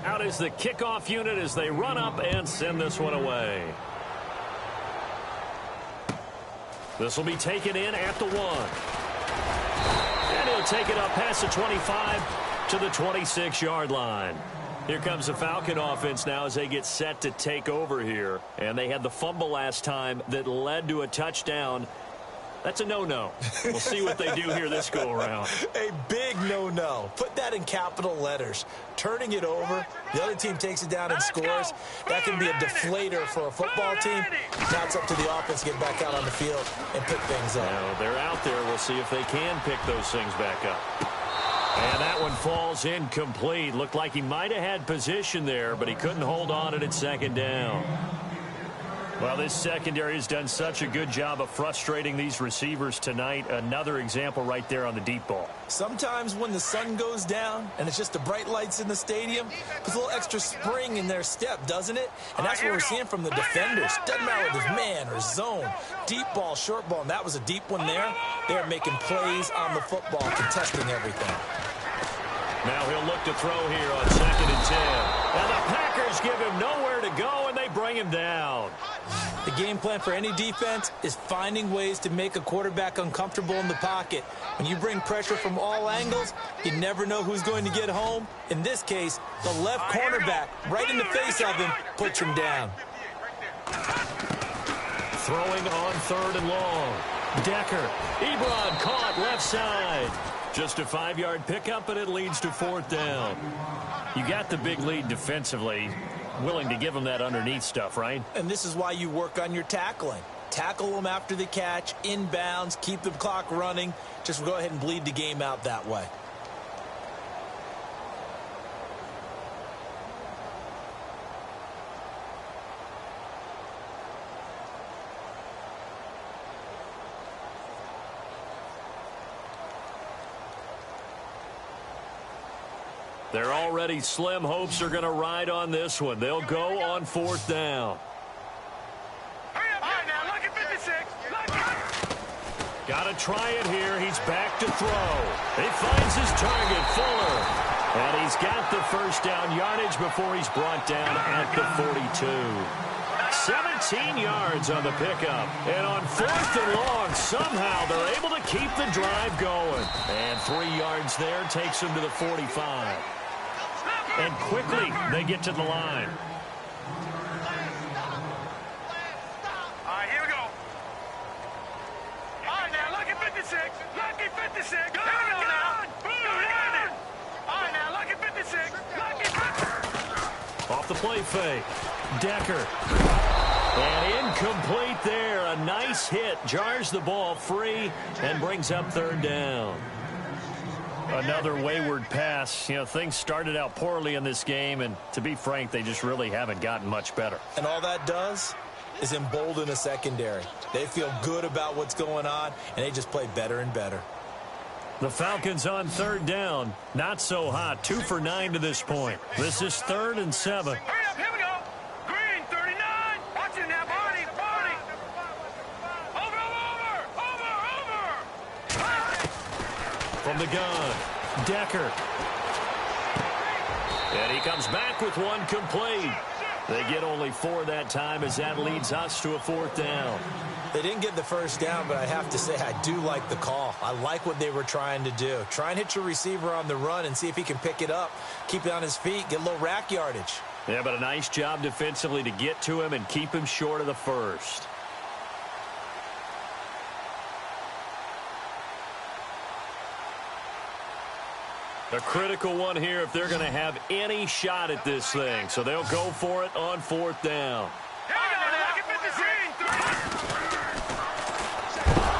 Out is the kickoff unit as they run up and send this one away. This will be taken in at the 1. And he'll take it up past the 25 to the 26-yard line. Here comes the Falcon offense now as they get set to take over here. And they had the fumble last time that led to a touchdown. That's a no-no. We'll see what they do here this go-around. A big no-no. Put that in capital letters. Turning it over, the other team takes it down and scores. That can be a deflator for a football team. Now it's up to the offense to get back out on the field and pick things up. Now they're out there. We'll see if they can pick those things back up. And that one falls incomplete. Looked like he might have had position there, but he couldn't hold on at 2nd down. Well, this secondary has done such a good job of frustrating these receivers tonight. Another example right there on the deep ball. Sometimes when the sun goes down and it's just the bright lights in the stadium, there's a little extra spring in their step, doesn't it? And that's what we're seeing from the defenders. Doesn't matter whether it's man or zone, deep ball, short ball, and that was a deep one there. They're making plays on the football, contesting everything. Now he'll look to throw here on 2nd and 10. And the Packers give him nowhere to go, and they bring him down. The game plan for any defense is finding ways to make a quarterback uncomfortable in the pocket. When you bring pressure from all angles, you never know who's going to get home. In this case, the left cornerback, right in the face of him, puts him down. Throwing on 3rd and long. Decker. Ebron caught left side. Just a 5-yard pickup, and it leads to 4th down. You got the big lead defensively. Willing to give them that underneath stuff, right? And this is why you work on your tackling. Tackle them after the catch, inbounds, keep the clock running. Just go ahead and bleed the game out that way. They're already slim hopes are going to ride on this one. They'll go on 4th down. Hurry up, now, look at 56. Got to try it here. He's back to throw. He finds his target, Fuller. And he's got the first down yardage before he's brought down at the 42. 17 yards on the pickup. And on 4th and long, somehow they're able to keep the drive going. And 3 yards there takes them to the 45. And quickly, they get to the line. All right, here we go. All right, now, look at 56. Lucky 56. Here we go now. Boom, all right, now, look at 56. Lucky 56. Off the play fake. Decker. And incomplete there. A nice hit. Jars the ball free and brings up 3rd down. Another wayward pass. You know, things started out poorly in this game, and to be frank, they just really haven't gotten much better. And all that does is embolden a secondary. They feel good about what's going on, and they just play better and better. The Falcons on 3rd down. Not so hot. 2 for 9 to this point. This is 3rd and 7. Hurry up, here we go. Green, 39. Watch it now, Barney. Over. From the gun, Decker. And he comes back with one complete. They get only 4 that time as that leads us to a 4th down. They didn't get the first down, but I have to say I do like the call. I like what they were trying to do. Try and hit your receiver on the run and see if he can pick it up, keep it on his feet, get a little rack yardage. Yeah, but a nice job defensively to get to him and keep him short of the first. A critical one here if they're going to have any shot at this thing. So they'll go for it on 4th down.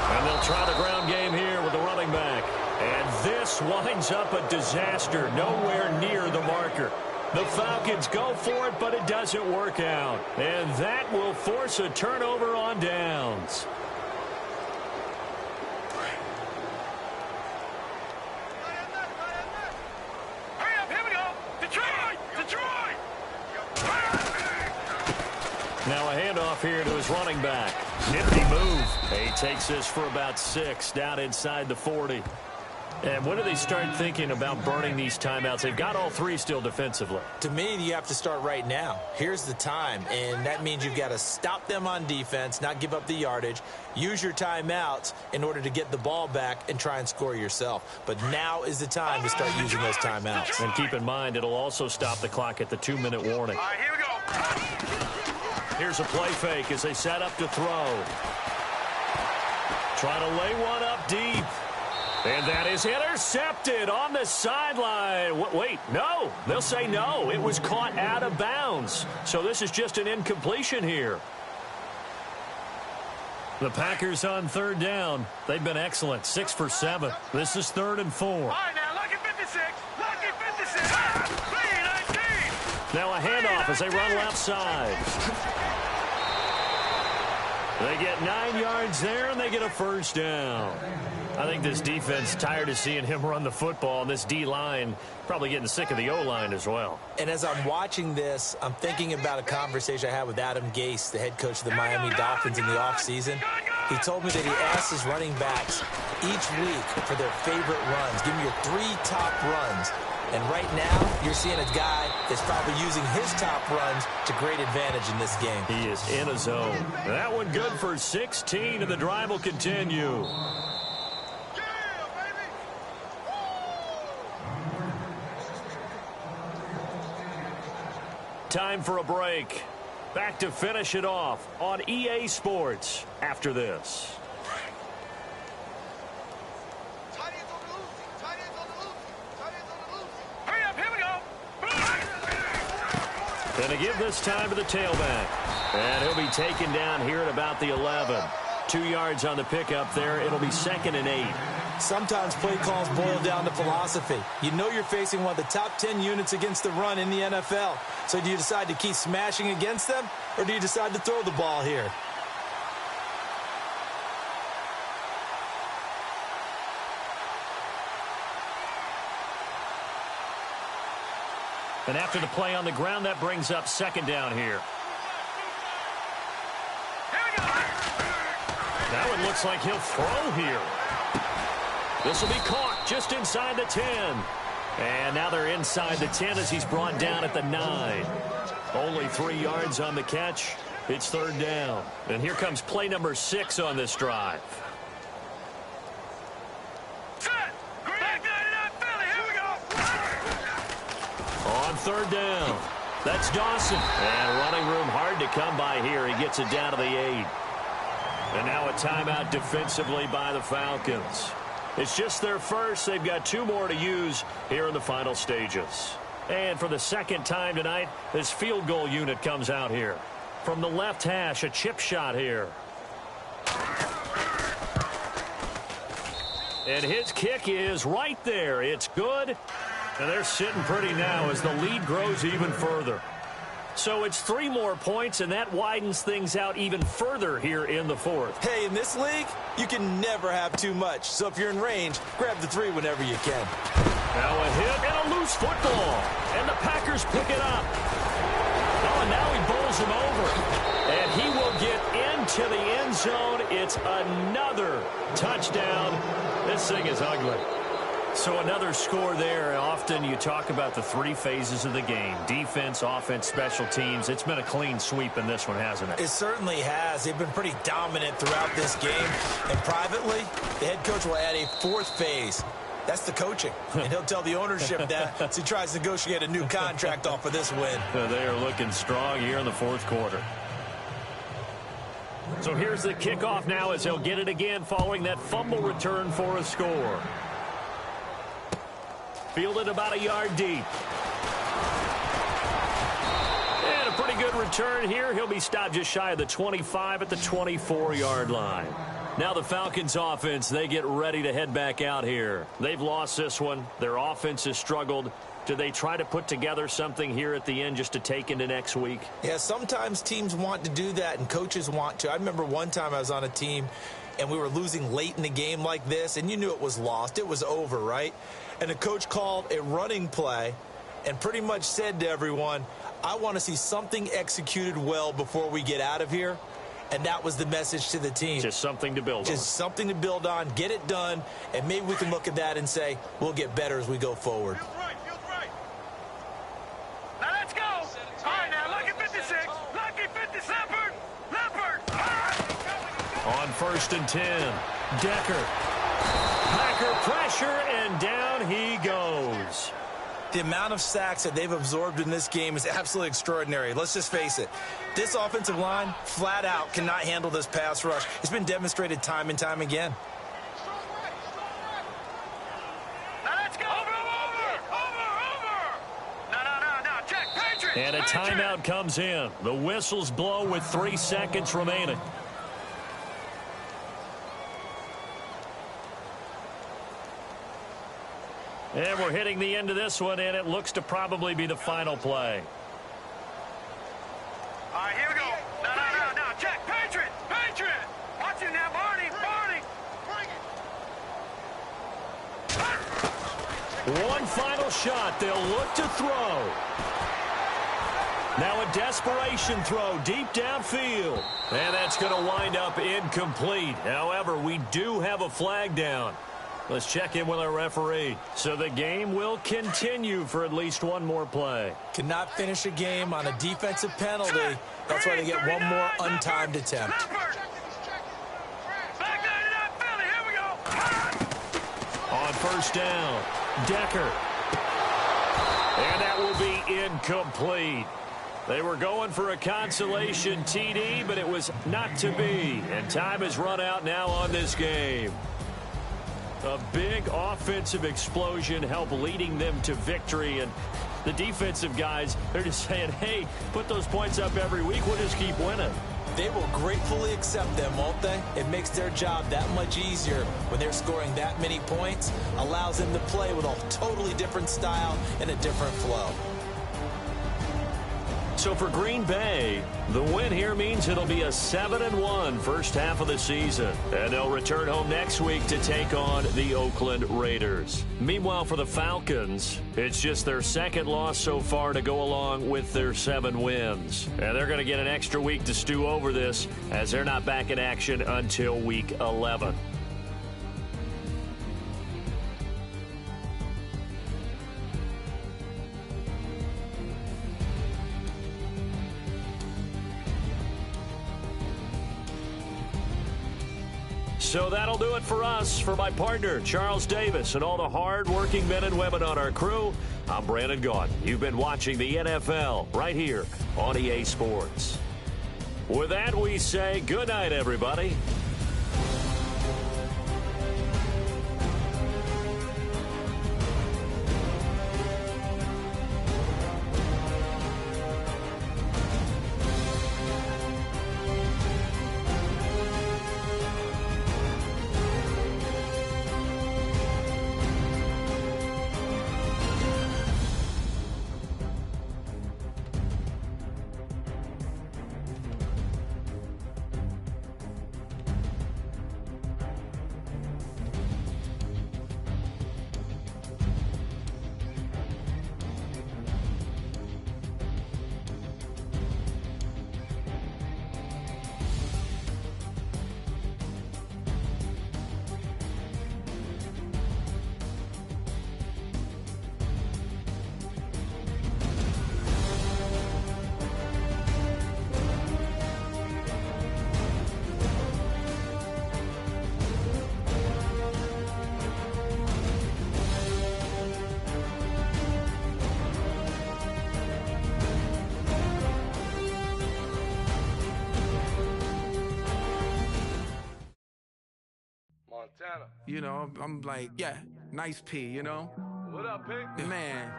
And they'll try the ground game here with the running back. And this winds up a disaster. Nowhere near the marker. The Falcons go for it, but it doesn't work out. And that will force a turnover on downs. Now a handoff here to his running back. Nifty move. He takes this for about 6 down inside the 40. And when do they start thinking about burning these timeouts? They've got all 3 still defensively. To me, you have to start right now. Here's the time, and that means you've got to stop them on defense, not give up the yardage, use your timeouts in order to get the ball back and try and score yourself. But now is the time to start using those timeouts. And keep in mind, it'll also stop the clock at the 2-minute warning. All right, here we go. Here's a play fake as they set up to throw. Try to lay one up deep. And that is intercepted on the sideline. Wait, no. They'll say no. It was caught out of bounds. So this is just an incompletion here. The Packers on 3rd down. They've been excellent. 6 for 7. This is 3rd and 4. All right, now, lucky 56. Lucky 56. 3-19. Now a handoff as they run left side. They get 9 yards there, and they get a first down. I think this defense tired of seeing him run the football, and this D-line probably getting sick of the O-line as well. And as I'm watching this, I'm thinking about a conversation I had with Adam Gase, the head coach of the Miami Dolphins in the offseason. He told me that he asked his running backs each week for their favorite runs. Give me your 3 top runs. And right now, you're seeing a guy that's probably using his top runs to great advantage in this game. He is in a zone. That one good for 16, and the drive will continue. Time for a break. Back to finish it off on EA Sports after this. Hurry up, here we go. Going to give this time to the tailback. And he'll be taken down here at about the 11. 2 yards on the pickup there. It'll be 2nd and 8. Sometimes play calls boil down to philosophy. You know you're facing one of the top 10 units against the run in the NFL. So do you decide to keep smashing against them, or do you decide to throw the ball here? And after the play on the ground, that brings up 2nd down here. That one looks like he'll throw here. This will be caught just inside the 10. And now they're inside the 10 as he's brought down at the 9. Only 3 yards on the catch. It's 3rd down. And here comes play number 6 on this drive. On 3rd down. That's Dawson. And running room hard to come by here. He gets it down to the 8. And now a timeout defensively by the Falcons. It's just their first. They've got 2 more to use here in the final stages. And for the 2nd time tonight, this field goal unit comes out here. From the left hash, a chip shot here. And his kick is right there. It's good. And they're sitting pretty now as the lead grows even further. So it's 3 more points, and that widens things out even further here in the 4th. Hey, in this league, you can never have too much. So if you're in range, grab the 3 whenever you can. Now a hit and a loose football. And the Packers pick it up. Oh, and now he bowls him over. And he will get into the end zone. It's another touchdown. This thing is ugly. So another score there. Often you talk about the 3 phases of the game. Defense, offense, special teams. It's been a clean sweep in this one, hasn't it? It certainly has. They've been pretty dominant throughout this game. And privately, the head coach will add a 4th phase. That's the coaching. And he'll tell the ownership that as he tries to negotiate a new contract off of this win. They are looking strong here in the 4th quarter. So here's the kickoff now as he'll get it again following that fumble return for a score. Fielded about a yard deep. And a pretty good return here. He'll be stopped just shy of the 25 at the 24-yard line. Now the Falcons offense, they get ready to head back out here. They've lost this one. Their offense has struggled. Do they try to put together something here at the end just to take into next week? Yeah, sometimes teams want to do that and coaches want to. I remember one time I was on a team and we were losing late in the game like this, and you knew it was lost. It was over, right? And the coach called a running play and pretty much said to everyone, I want to see something executed well before we get out of here. And that was the message to the team. Just something to build on. Just something to build on, get it done, and maybe we can look at that and say, we'll get better as we go forward. Feels right. Now let's go. All right, now, lucky 56. Lucky 56. Leopard. On 1st and 10, Decker. Packer pressure, and down he goes. The amount of sacks that they've absorbed in this game is absolutely extraordinary. Let's just face it. This offensive line, flat out, cannot handle this pass rush. It's been demonstrated time and time again. Now let's go. Over. No. Check, Patriot. And a timeout comes in. The whistles blow with 3 seconds remaining. And we're hitting the end of this one, and it looks to probably be the final play. All right, here we go. No. Check, Patriot. Watch him now, Barney. One final shot. They'll look to throw. Now a desperation throw deep downfield. And that's going to wind up incomplete. However, we do have a flag down. Let's check in with our referee. So the game will continue for at least one more play. Cannot finish a game on a defensive penalty. That's why they get one more untimed attempt. On first down, Decker. And that will be incomplete. They were going for a consolation TD, but it was not to be. And time has run out now on this game. A big offensive explosion helped leading them to victory. And the defensive guys, they're just saying, hey, put those points up every week. We'll just keep winning. They will gratefully accept them, won't they? It makes their job that much easier when they're scoring that many points. Allows them to play with a totally different style and a different flow. So for Green Bay, the win here means it'll be a 7-1 first half of the season. And they'll return home next week to take on the Oakland Raiders. Meanwhile, for the Falcons, it's just their second loss so far to go along with their 7 wins. And they're going to get an extra week to stew over this as they're not back in action until week 11. So that'll do it for us. For my partner, Charles Davis, and all the hard-working men and women on our crew, I'm Brandon Gaudin. You've been watching the NFL right here on EA Sports. With that, we say good night, everybody. You know, I'm like, yeah, nice P, you know? What up, Pink? Man.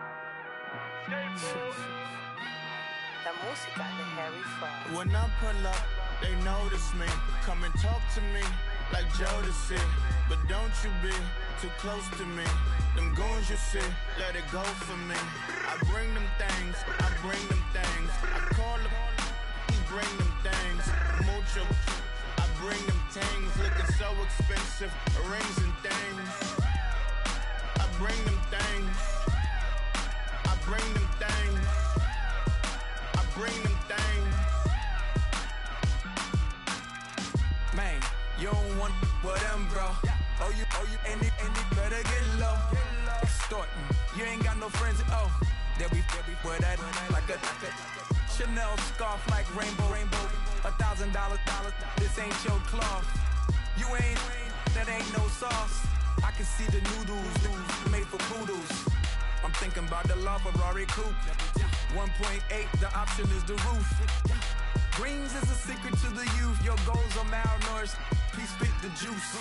La música de Harry Fry. When I pull up, they notice me. Come and talk to me like Jodeci. But don't you be too close to me. Them goons you see, let it go for me. I bring them things, I bring them things. I call them, he bring them things. Mucho, I bring them things. Looking so expensive, rings and things. I bring them things. I bring them things. I bring them things. Man, you don't want with them, bro. Oh, you, and it better get low. Extorting, you ain't got no friends. Oh, they'll be wear that like a Chanel scarf like rainbow. $1,000, this ain't your cloth. You ain't, that ain't no sauce. I can see the noodles made for poodles. I'm thinking about the LaFerrari coupe. 1.8, the option is the roof. Greens is a secret to the youth. Your goals are malnourished. Please spit the juice.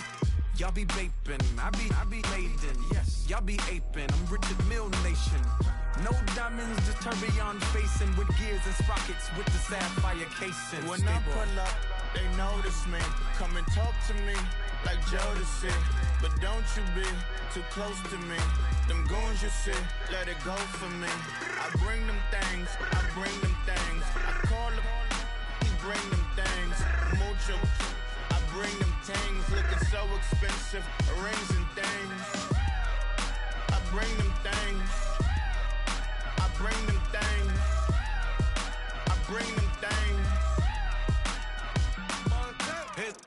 Y'all be vaping, I be laden. Yes, y'all be aping. I'm Richard Mill Nation. No diamonds, just tourbillon facing with gears and sprockets with the sapphire casing. When I pull up, they notice me. Come and talk to me like Jodeci. But don't you be too close to me. Them goons you see, let it go for me. I bring them things, I bring them things. I call them, he bring them things. Mucho, I bring them things. Looking so expensive, rings and things. I bring them things. I bring them things. I bring them things.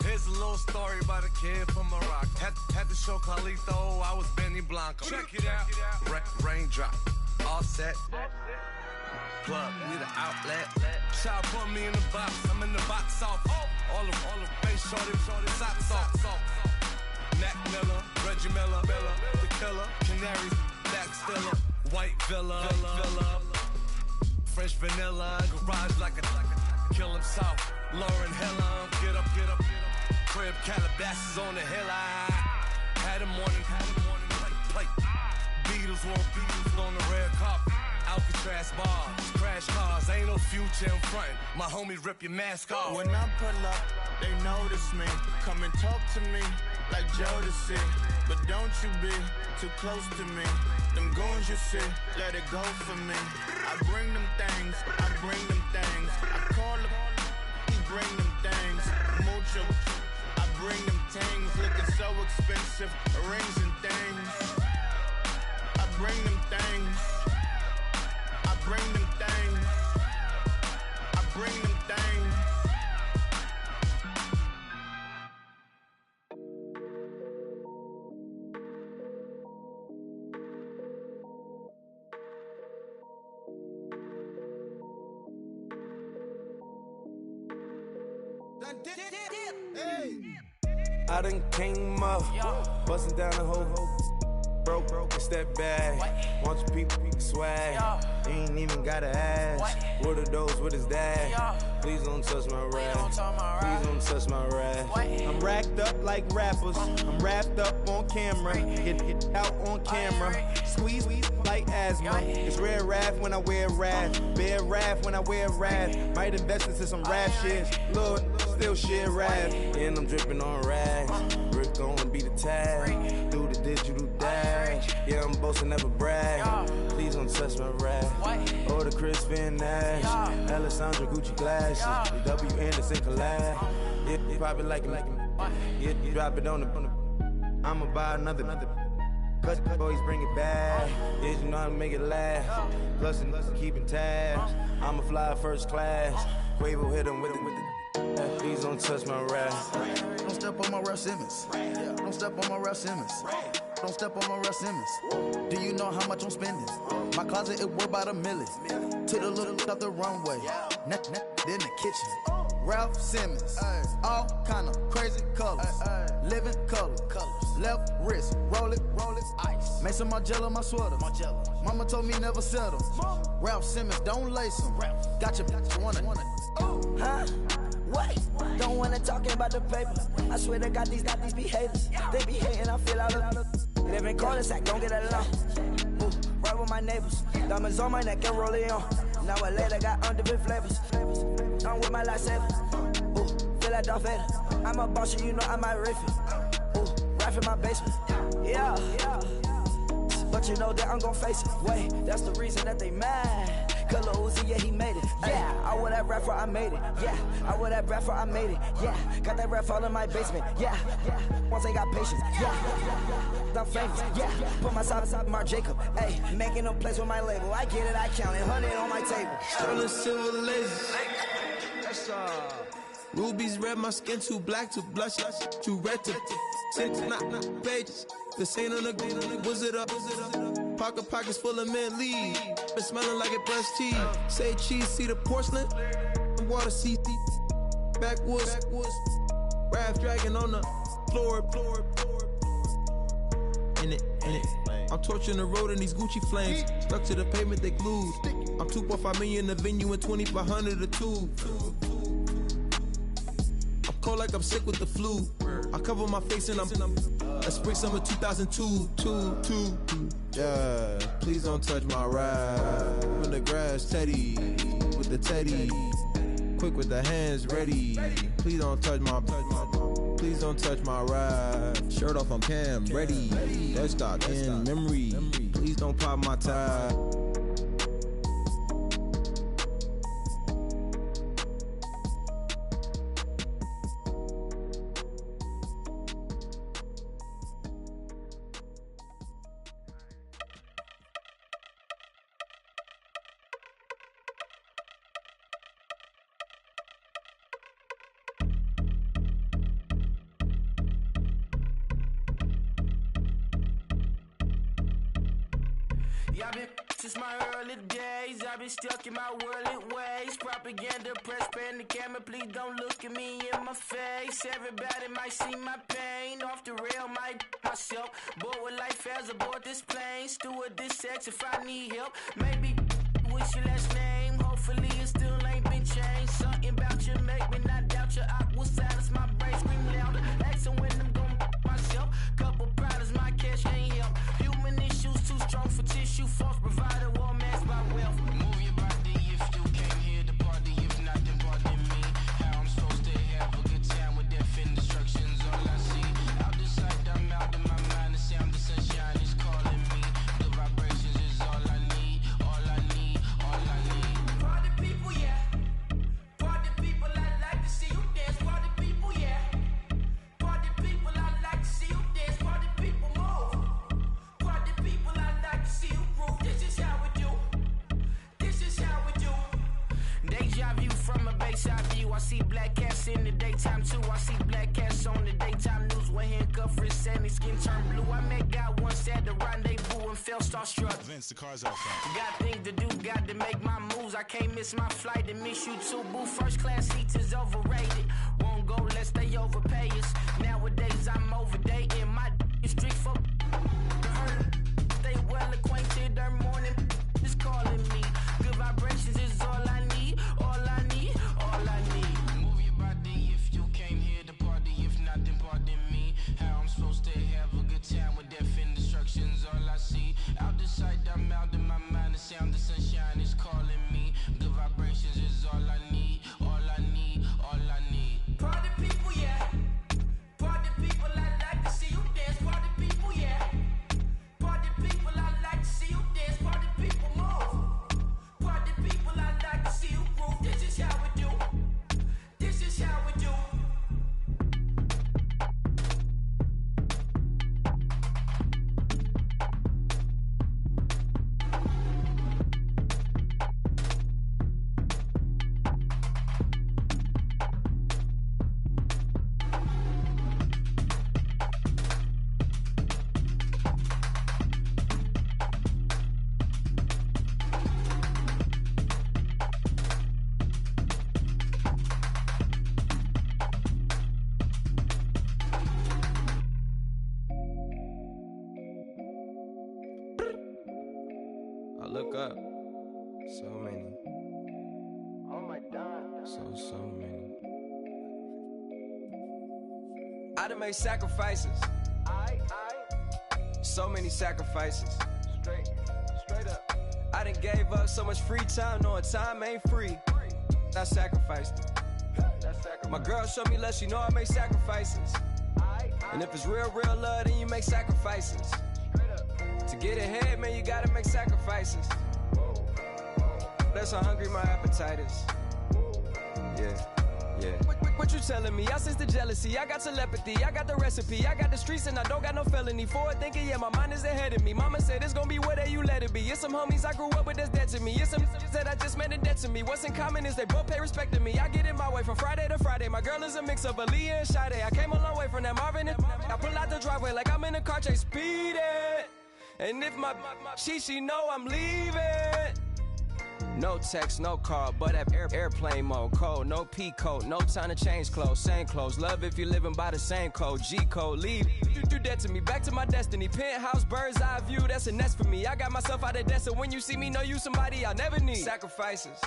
Here's a little little story about a kid from Morocco. Had to show Carlito I was Benny Blanco. Check it out. Raindrop, offset. Plug, need an outlet. Child put me in the box, I'm in the box off. All the face shorty, socks off. Mac Miller, Reggie Miller, the killer, Canaries, Back Stiller, White Villa, French vanilla, garage like a kill him south. Lauren Hilla, get up. Crib Calabasas on the hill. I had him morning, plate. Beatles on the red carpet. Alcatraz bars, crash cars, ain't no future in front. My homies rip your mask off. When I pull up, they notice me. Come and talk to me like Jodeci. But don't you be too close to me. Them goons you see, let it go for me. I bring them things, I call them, he bring them things. Mucho, I bring them things. Looking so expensive, rings and things. I bring them things. Bring them things. I bring them things. I done came up, bustin' down the whole broke, it's that bad. Want your people swag. You ain't even gotta ask. What are those? What is that? Please don't touch my rap. Please don't touch my rap. I'm racked up like rappers. I'm wrapped up on camera. Get out on camera. Squeeze like asthma. It's rare wrath when I wear wrath. Bear wrath when I wear wrath. Might invest into some rap shit. Lord, still shit rap. And I'm dripping on rags. Rick gonna be the tag. Do the digital dash. Yeah, I'm boasting, never brag. Please don't touch my rap. Or the Chris Finn Nash. Alessandra Gucci glasses. The W Anderson collab. Yeah, you probably like it. Yeah, you drop it on the. I'ma buy another. Cut boys bring it back. Yeah, you know how to make it last. Plus and keeping tabs. I'ma fly first class. Quavo hit him with it. Please don't touch my rap. Don't step on my Ralph Simmons. Don't step on my Ralph Simmons. Don't step on my Ralph Simmons. Do you know how much I'm spending? My closet, it worth about $1 million. Took the little up the runway. Then the kitchen. Ralph Simmons. All kind of crazy colors. Living colors. Left wrist, roll it, ice. Made some Margiela my sweater. Mama told me never settle. Ralph Simmons, don't lace him. Got your wanna. Huh? What? Don't wanna talk about the paper. I swear to God, these be haters. They be hating, I feel out of. They been calling, sack, don't get along. Ooh, right with my neighbors. Diamonds on my neck and roll it on. Now I later got underbit flavors. I'm with my lifesaver. Ooh, feel like Darth Vader. I'm a boss, you know I might riff it. Ooh, right in my basement. Yeah. But you know that I'm gon' face it. Wait, that's the reason that they mad. Cause Lil Uzi, yeah, he made it. Yeah, I wear that rapper, I made it. Yeah, I wear that rapper, I made it. Yeah, got that rap all in my basement. Yeah, once I got patience. Yeah, I'm famous. Yeah, put myself Marc Jacob. Hey, making a place with my label. I get it, I count it. 100 on my table. Sterling silver laser. Rubies red, my skin too black to blush. Too red to 6 pages. This ain't on the wizard up. Pockets full of mint leaves. Been smelling like it brushed teeth. Say cheese, see the porcelain. Water, see backwoods. Raft dragging on the floor. In it. I'm torching the road in these Gucci flames. Stuck to the pavement, they glued. I'm 2.5 million the venue and 2,500 a tube. I'm cold like I'm sick with the flu. I cover my face and I'm a spring summer 2002. Yeah, please don't touch my ride. In the grass, Teddy, with the Teddy. Quick with the hands ready. Please don't touch my ride. Shirt off, I'm Cam, ready. That's stock in memory. Please don't pop my tie. Y'all been since my early days. I've been stuck in my worldly ways. Propaganda, press, pan the camera. Please don't look at me in my face. Everybody might see my pain. Off the rail, might myself. Bored with life as aboard this plane. Steward this sex if I need help. Maybe what's your last name? Hopefully it still ain't been changed. Something about you make me not doubt you. I will silence my brain, scream louder. Asking when I'm gon' myself. Couple problems, my cash ain't help. Human issues too strong for tissue. False provider, war mask by wealth. Move your body if you came here to party. If not, then pardon me. How I'm supposed to have a good time with death and destruction's all I see. Out the sight, I'm out of my mind. The sound of sunshine is calling me. The vibrations is all I need. All I need, all I need. Party people, yeah. Party people, I like to see you dance. Party people, yeah. Party people, I like to see you dance. Party people, move. Party people, I like to see you groove. This is how we do. This is how we do. Deja view from a bayside view. I see black cats in the daytime too. I see black cats on the daytime news. When handcuffed, wrist and his skin turned blue. I met God once at the rendezvous and felt starstruck. Vince, the car's outside. Got things to do, got to make my moves. I can't miss my flight and miss you too, boo. First class seats is overrated. Won't go lest they overpay us. Nowadays I'm overdating. My street folk stay well acquainted. Their morning is calling me. Good vibrations is all I need. All I need, all I need. Move your body if you came here to party. If not, then pardon me. How I'm supposed to have a good time with death and destruction's all I see. Out the sight, I'm out of my mind. The sound of sunshine is calling me. Good vibrations is all I need. All I need, all I need. Party people, yeah. Party people, I like to see you dance. Party people, yeah. Party people, I like to see you dance. Party people, move. Party people, I like to see you groove. This is how we do. This is how we do. I look up, so many. Oh my God. So many. I done made sacrifices. So many sacrifices. Straight up. I done gave up so much free time, knowing time ain't free. I sacrificed it. My girl showed me love, she know I make sacrifices. And if it's real love, then you make sacrifices. To get ahead, man, you gotta make sacrifices. That's how hungry my appetite is. Yeah. What you telling me? I sense the jealousy, I got telepathy, I got the recipe, I got the streets and I don't got no felony. Forward thinking, yeah, my mind is ahead of me. Mama said it's gonna be whatever you let it be. It's some homies I grew up with that's dead to me. It's some that I just made a debt to me. What's in common is they both pay respect to me. I get in my way from Friday to Friday. My girl is a mix of Aaliyah and Sade. I came a long way from that Marvin and I pull out the driveway like I'm in a car chase speeding. And if my she know I'm leaving. No text, no call, but at airplane mode. Code, no P code, no time to change clothes. Same clothes, love if you're living by the same code. G code, leave. You do that to me, back to my destiny. Penthouse, bird's eye view, that's a nest for me. I got myself out of debt, so when you see me, know you somebody I never need. Sacrifices.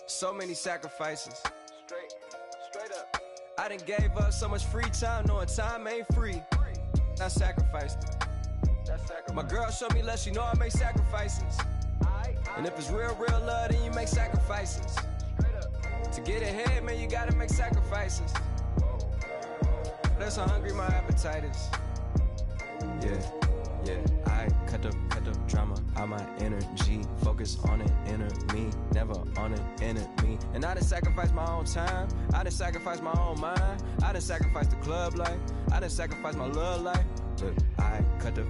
So many sacrifices. Straight up. I done gave up so much free time, knowing time ain't free. I sacrificed it. My girl showed me love, she know I make sacrifices. And if it's real love, then you make sacrifices. To get ahead, man, you gotta make sacrifices. That's how hungry my appetite is. Yeah. I cut the drama out my energy. Focus on an inner me, never on an enemy. And I done sacrificed my own time. I done sacrificed my own mind. I done sacrificed the club life. I done sacrificed my love life. Look, I cut the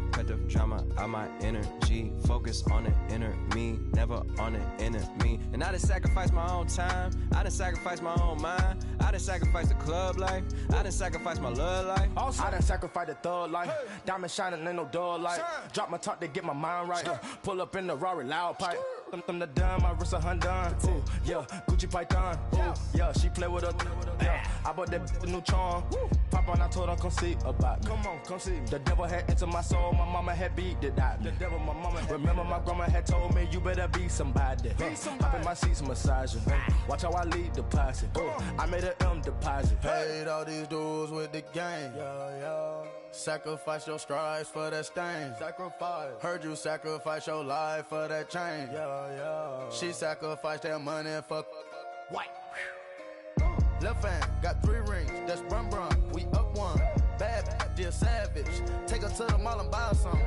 drama out my energy. Focus on the inner me, never on the enemy. And I done sacrificed my own time. I done sacrificed my own mind. I done sacrificed the club life. I done sacrificed my love life. Also, I done sacrificed the thug life. Hey. Diamond shining, ain't no dull light. Drop my top to get my mind right. Pull up in the Rari loud pipe. Them the dime, my wrist a Hyundai. Ooh, yeah, Gucci Python. Ooh, yeah, she play with her. Yeah, I bought that new charm. Pop on, I told her come see about me. Come on, come see. The devil had entered my soul. My mama had beat it out. The devil, my mama. Remember my grandma had told me you better be somebody. Hop in my seats, massaging. Watch how I lead the posse. I made an M deposit. Paid all these dudes with the game. Yeah. Sacrifice your strides for that stain. Sacrifice. Heard you sacrifice your life for that change. Yeah. She sacrificed that money for white. Left hand got 3 rings. That's brum. We up one. Bad, dear savage. Take her to the mall and buy her some.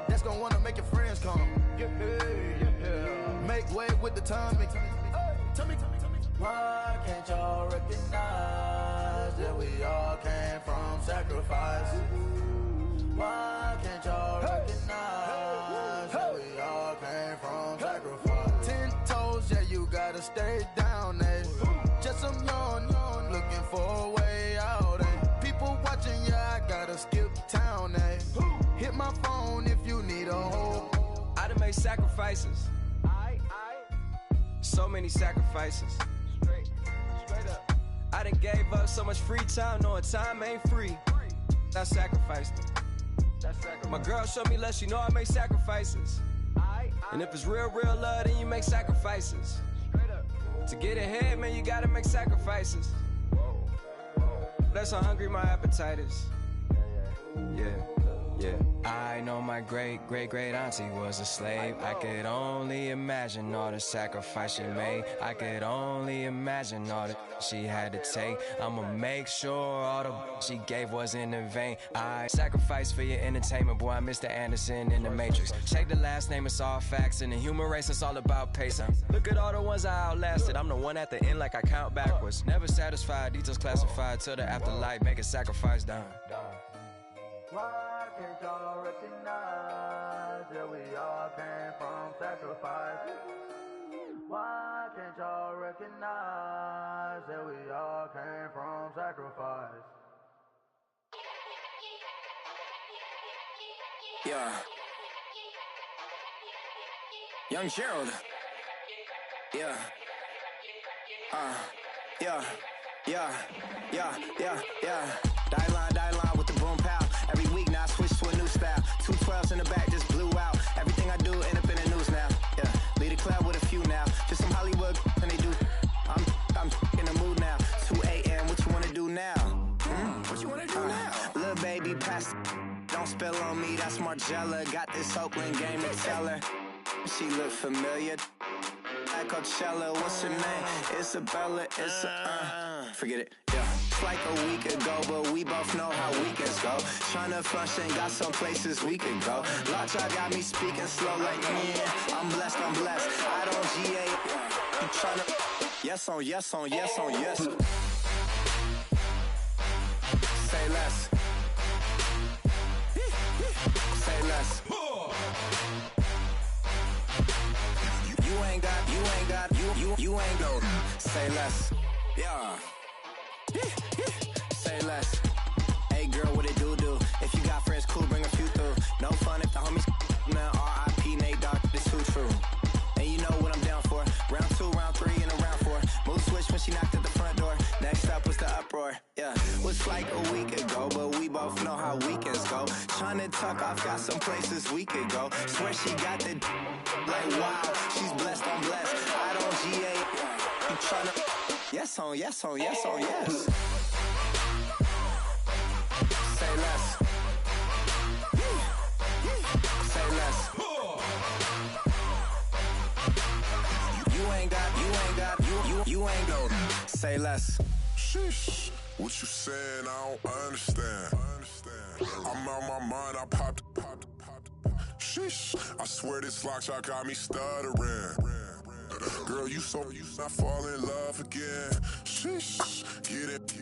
That's gonna wanna make your friends come. Yeah. Make way with the timing. Tell me. Why can't y'all recognize that we all came from sacrifice? Why can't y'all recognize that we all came from sacrifice? 10 toes, yeah, you gotta stay down, eh? Just some yawn, looking for a way out, eh? People watching, yeah, I gotta skip town, eh? Hit my phone if you need a hold. I done made sacrifices. So many sacrifices. Straight up. I done gave up so much free time, knowing time ain't free. I sacrificed it. My girl showed me love, she know I make sacrifices. And if it's real love, then you make sacrifices. To get ahead, man, you gotta make sacrifices. That's how hungry my appetite is. Yeah. I know my great auntie was a slave. I could only imagine all the sacrifice she made. I could only imagine all that she had to take. I'ma make sure all the she gave wasn't in vain. I sacrificed for your entertainment, boy. I'm Mr. Anderson in the Matrix. Check the last name, it's all facts. In the human race, it's all about pacing. Look at all the ones I outlasted. I'm the one at the end like I count backwards. Never satisfied, details classified till the afterlife. Make a sacrifice down. Why can't y'all recognize that we all came from sacrifice? Why can't y'all recognize that we all came from sacrifice? Yeah. Young Gerald. Yeah. Die line with the boom pow. Every week now I switch to a new style. 212s in the back just blew out. Everything I do end up in the news now. Yeah, lead a club with a few now. Just some Hollywood and they do. I'm in the mood now. 2 a.m. What you wanna do now? What you wanna do now? Little baby, pass. Don't spill on me. That's Margella. Got this Oakland game to tell her. She look familiar. Like Coachella. What's her name? Isabella. Forget it. Yeah. Like a week ago, but we both know how weekends go. Tryna function, got some places we could go. Lot y'all got me speaking slow like, yeah, I'm blessed. I don't GA. You tryna, yes on yes. Say less. Say less. You ain't go. Say less. Yeah. Say less. Hey girl, what it do? If you got friends, cool, bring a few through. No fun if the homies man, R.I.P. Nate Dogg, this too true. And you know what I'm down for. Round 2, round 3, and a round 4. Move switch when she knocked at the front door. Next up was the uproar. Yeah, was like a week ago, but we both know how weekends go. Tryna tuck off, got some places we could go. Swear she got the like wow, she's blessed, I'm blessed. I don't GA. You tryna yes on yes. Say less. Say less. You ain't go. Say less. Sheesh. What you saying? I don't understand. I'm out my mind. I popped. Sheesh. I swear this lock shot got me stuttering. Girl, you not fall in love again. Sheesh. Get it.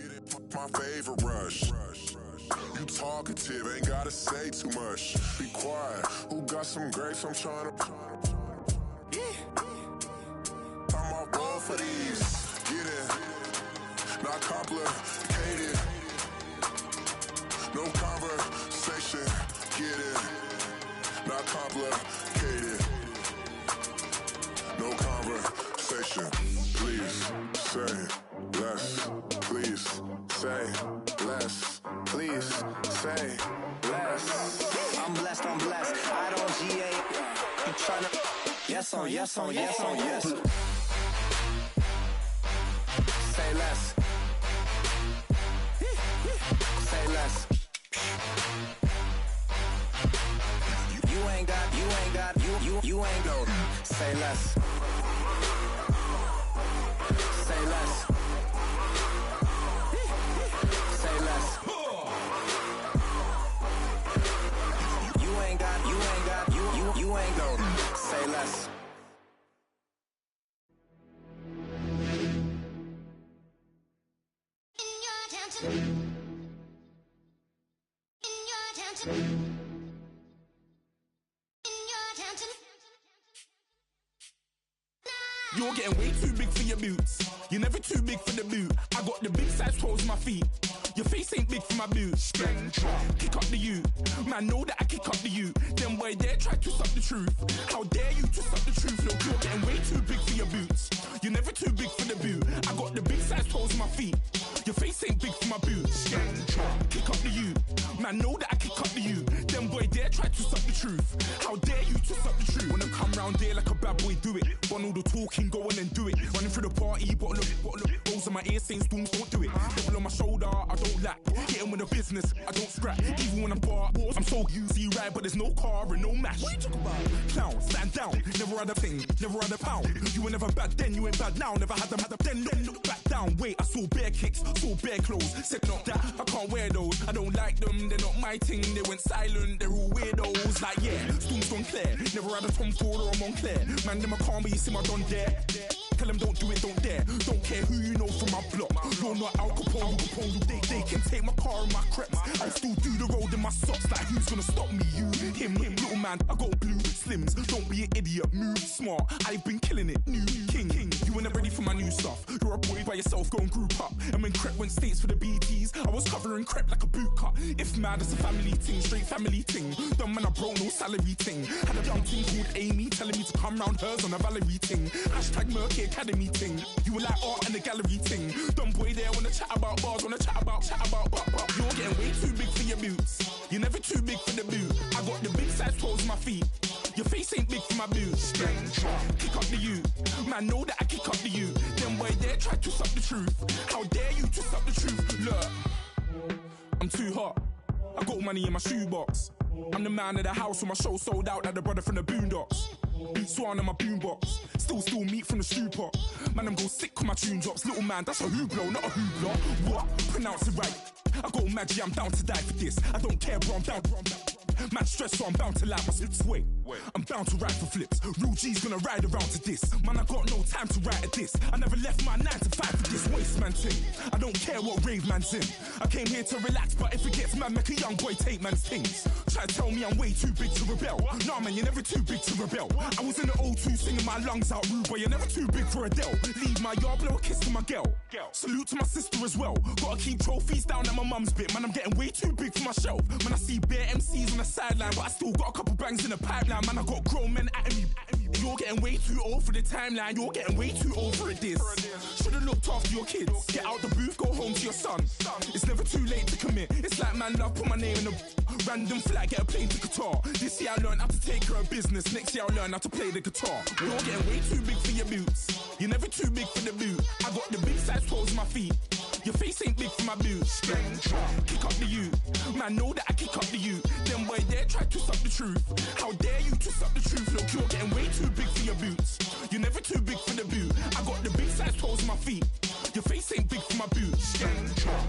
My favorite rush. You talkative, ain't gotta say too much. Be quiet, who got some grapes? I'm trying to. I'm all roll for these. Get it, not complicated. No conversation. Get it, not complicated. No conversation. Please say less. Please say less. Please say less. I'm blessed, I don't GA. You tryna. Yes on, yes on, yes on, yes. Say less. Say less. You ain't got, you ain't go. Say less. Say less. Say less. You ain't got, you ain't go. Say less. You're getting way too big for your boots. You're never too big for the boot. I got the big size toes on my feet. Your face ain't big for my boots. Kick up the you. Man, know that I kick up the you. Them boy there try to suck the truth. How dare you to suck the truth? Look, you're getting way too big for your boots. You're never too big for the boot. I got the big size toes on my feet. Your face ain't big for my boots. Kick up the you. Man, know that I kick up the you. Them boy there try to suck the truth. How dare you to suck the truth? Wanna come round there like a bad boy, do it. Want all the talking, go on and do it. Running through the party, bottle up. Rolls on my ear saying storms, don't do it. Devil on my shoulder, I don't lack. Getting with the business, I don't scrap. Even when I'm bar, I'm so easy ride, but there's no car and no match. What you talk about? Clown, stand down. Never had a thing, never had a pound. You were never bad then, you ain't bad now. Never had them, then look back down. Wait, I saw bare kicks, saw bare clothes. Said not that, I can't wear those. I don't like them, they're not my thing. They went silent, they're all weirdos. Like yeah, storms gone clear. Never had a Tom Ford or a Montclair. Man, them I can't, but you see my done there. Tell them don't do it, don't dare. Don't care who you know from my block. You're not Al Capone, they can take my car and my creps. I'll still do the road in my socks. Like who's gonna stop me? You, him, little man. I got blue slims. Don't be an idiot, move smart. I've been killing it, new king. You were never ready for my new stuff. You're a boy by yourself, go and group up. And when Crep went states for the BTs, I was covering Crep like a boot cut. If mad, it's a family thing, straight family thing. Dumb man, I broke no salary thing. Had a young thing called Amy telling me to come round hers on a Valerie thing. Hashtag Murky Academy thing. You were like art and the gallery thing. Dumb boy there wanna chat about bars, wanna chat about. You're getting way too big for your boots. You're never too big for the boot. I got the big size toes on my feet. Your face ain't big for my boots. Kick up the you. Man, know that I kick up the you. Them boy there try to suck the truth. How dare you to suck the truth? Look, I'm too hot. I got money in my shoebox. I'm the man of the house when my show sold out like the brother from the Boondocks. Beat Swan on my boombox. Still meat from the stew pot. Man, I'm go sick when my tune drops. Little man, that's a hooplo, not a hoopla. What? Pronounce it right. I go Maggie, I'm down to die for this. I don't care, bro, I'm down. Man stressed, so I'm bound to like my slips. Wait, I'm bound to ride for flips. Real G's gonna ride around to this. Man, I got no time to write at this. I never left my 9 to 5 for this waste man thing. I don't care what rave man's in. I came here to relax, but if it gets mad, make a young boy take man's things. Try to tell me I'm way too big to rebel. Nah, man, you're never too big to rebel. I was in the O2 singing my lungs out rude, but you're never too big for Adele. Leave my yard, blow a kiss to my girl. Salute to my sister as well. Gotta keep trophies down at my mum's bit. Man, I'm getting way too big for my shelf. Man, I see bare MCs on the sideline, but I still got a couple bangs in the pipeline. Man, I got grown men at me. You're getting way too old for the timeline. You're getting way too old for this. Should've looked after your kids. Get out the booth, go home to your son. It's never too late to commit. It's like man love, put my name in a random flag, get a plane to Qatar. This year I learned how to take care of business. Next year I'll learn how to play the guitar. You're getting way too big for your boots. You're never too big for the boot. I got the big size toes on my feet. Your face ain't big for my boots. Kick up the you. Man, know that I kick up the you. Them boy there try to suck the truth. How dare you to suck the truth? Look, you're getting way too big for your boots. You're never too big for the boot. I got the big size toes on my feet. Your face ain't big for my boots.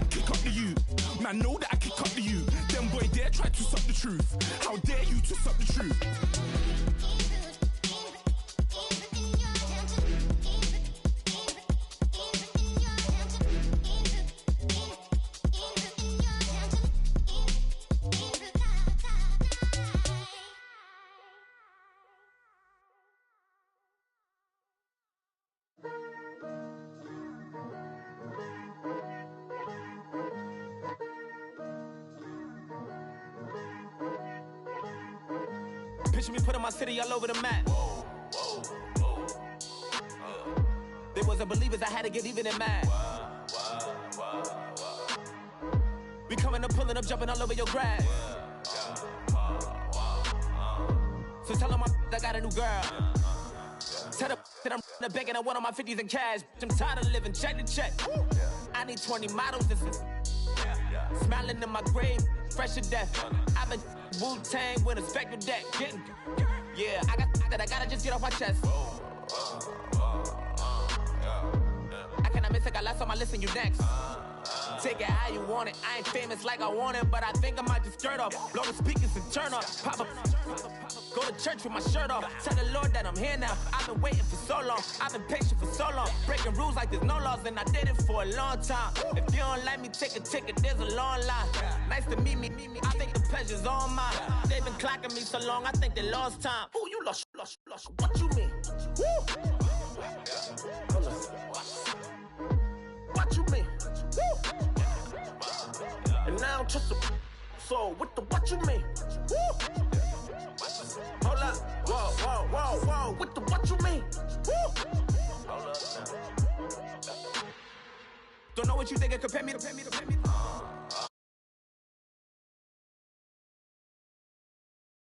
Kick up the you. Man, know that I kick up the you. Them boy there try to suck the truth. How dare you to suck the truth? Picture me putting my city all over the map. They wasn't believers, I had to get even and mad. We coming up, pulling up, jumping all over your grass. So tell them I got a new girl. Tell them that I'm the bank and I want on my 50s in cash. I'm tired of living check to check. I need 20 models. This is smiling in my grave, fresh to death. I've been Wu-Tang with a spectral deck. Yeah, I gotta just get off my chest. I cannot miss it, got last on my list and you next. Take it how you want it. I ain't famous like I want it, but I think I might just skirt off. Blow the speakers and turn up. Pop up. Go to church with my shirt off. Tell the Lord that I'm here now. I've been waiting for so long. I've been patient for so long. Breaking rules like there's no laws, and I did it for a long time. If you don't like me, take a ticket. There's a long line. Nice to meet me. I think the pleasure's all mine. They've been clocking me so long, I think they lost time. Ooh, you lost. What you mean? Woo! What you mean? Woo! And now I'm just a so what you mean? Woo! Hold up, whoa, what you mean? Woo! Hold up now. Don't know what you think, compare me to